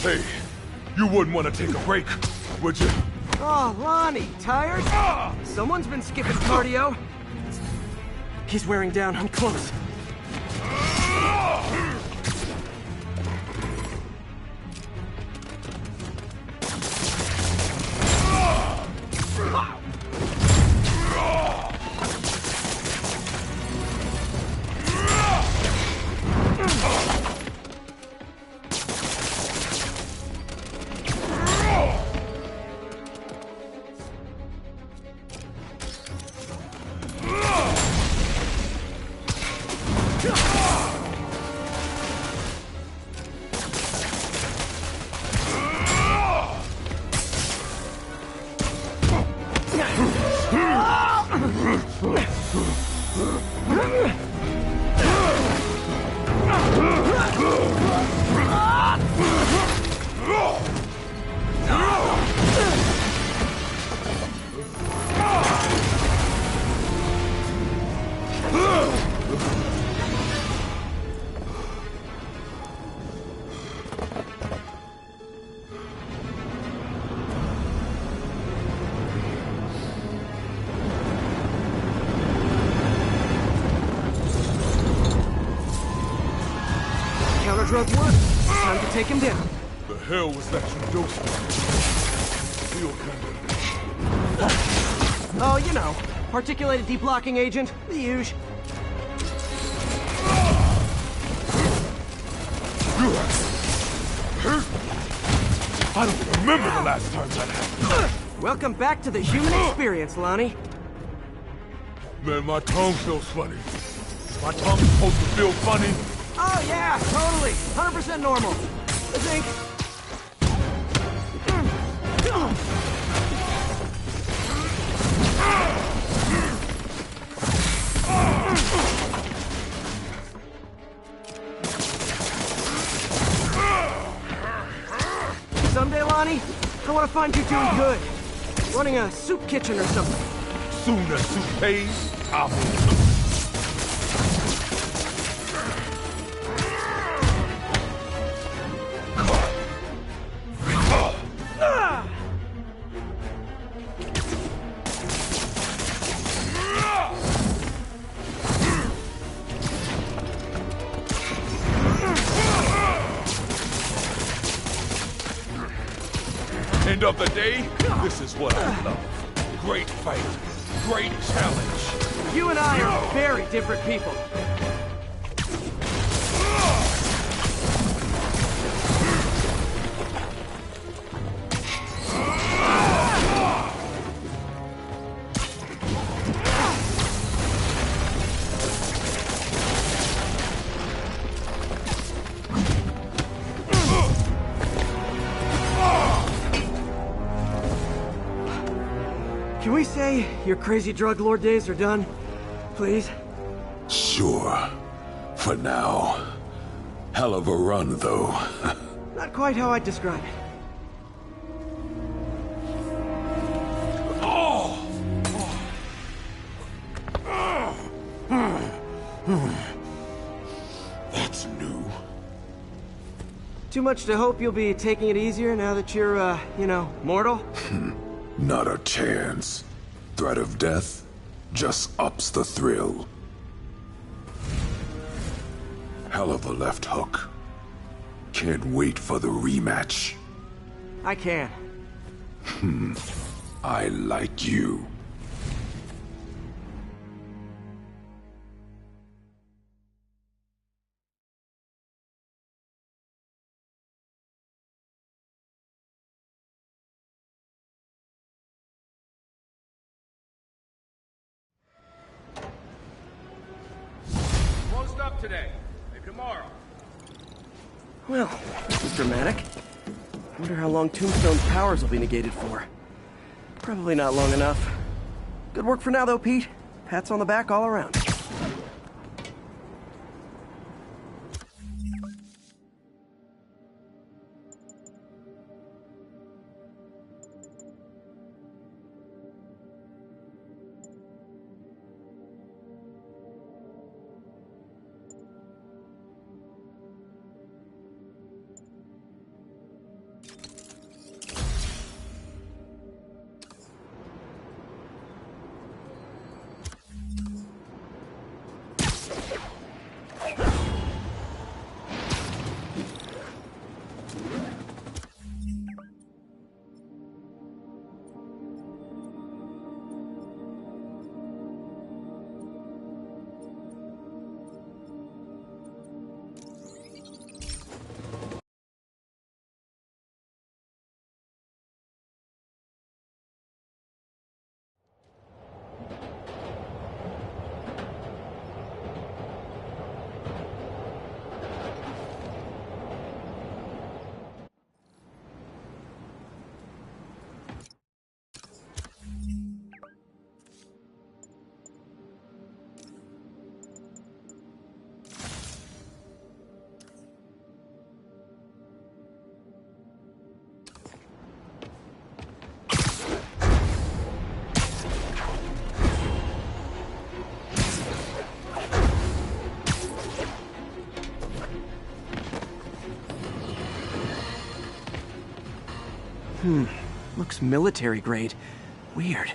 Hey, you wouldn't want to take a break, would you? Oh, Lonnie, tired? Someone's been skipping cardio. He's wearing down. I'm close. drug work. It's time to take him down. The hell was that you dosed me? Feel kinda... Oh, you know, particulated deblocking agent, the usual. I don't remember the last time that happened. Welcome back to the human experience, Lonnie. Man, my tongue feels funny. Is my tongue supposed to feel funny? Oh yeah, totally. 100% normal. I think. Someday, Lonnie, I want to find you doing good. Running a soup kitchen or something. Soon as soup pays, I'll move. End of the day, this is what I love. Great fight, great challenge. You and I are very different people. Can we say your crazy drug lord days are done? Please? Sure. For now. Hell of a run, though. Not quite how I'd describe it. That's new. Too much to hope you'll be taking it easier now that you're, you know, mortal? Not a chance. Threat of death just ups the thrill. Hell of a left hook. Can't wait for the rematch. I can. I like you. Closed up today. Maybe tomorrow. Well, this is dramatic. Wonder how long Tombstone's powers will be negated for. Probably not long enough. Good work for now, though, Pete. Pats on the back all around. Looks military grade. Weird.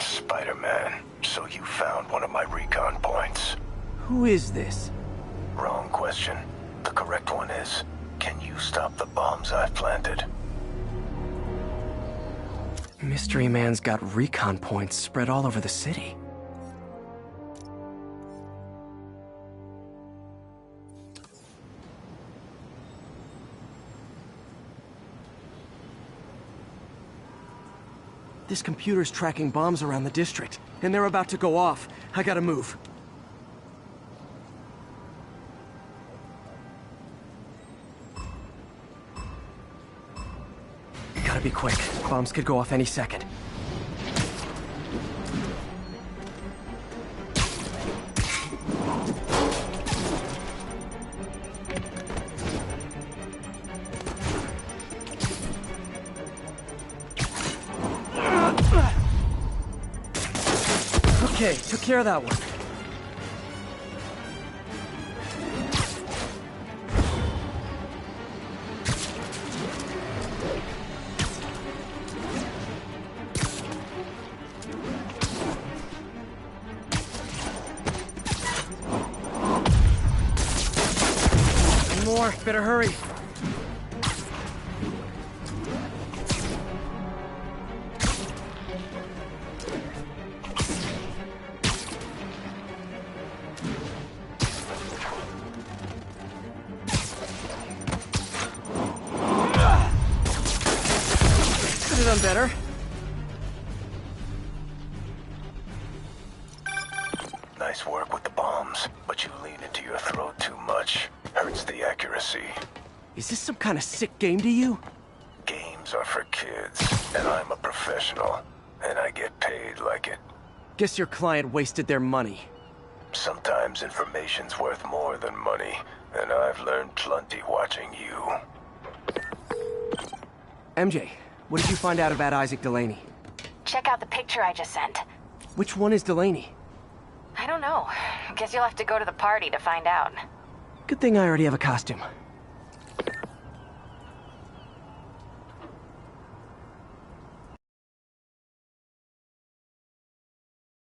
Spider-Man, so you found one of my recon points. Who is this? Wrong question. The correct one is, can you stop the bombs I've planted? Mystery Man's got recon points spread all over the city. This computer's tracking bombs around the district, and they're about to go off. I gotta move. Gotta be quick. Bombs could go off any second. Okay, took care of that one. One more, better hurry. Done better. Nice work with the bombs, but you lean into your throat too much. Hurts the accuracy. Is this some kind of sick game to you? Games are for kids, and I'm a professional, and I get paid like it. Guess your client wasted their money. Sometimes information's worth more than money, and I've learned plenty watching you. MJ, what did you find out about Isaac Delaney? Check out the picture I just sent. Which one is Delaney? I don't know. Guess you'll have to go to the party to find out. Good thing I already have a costume.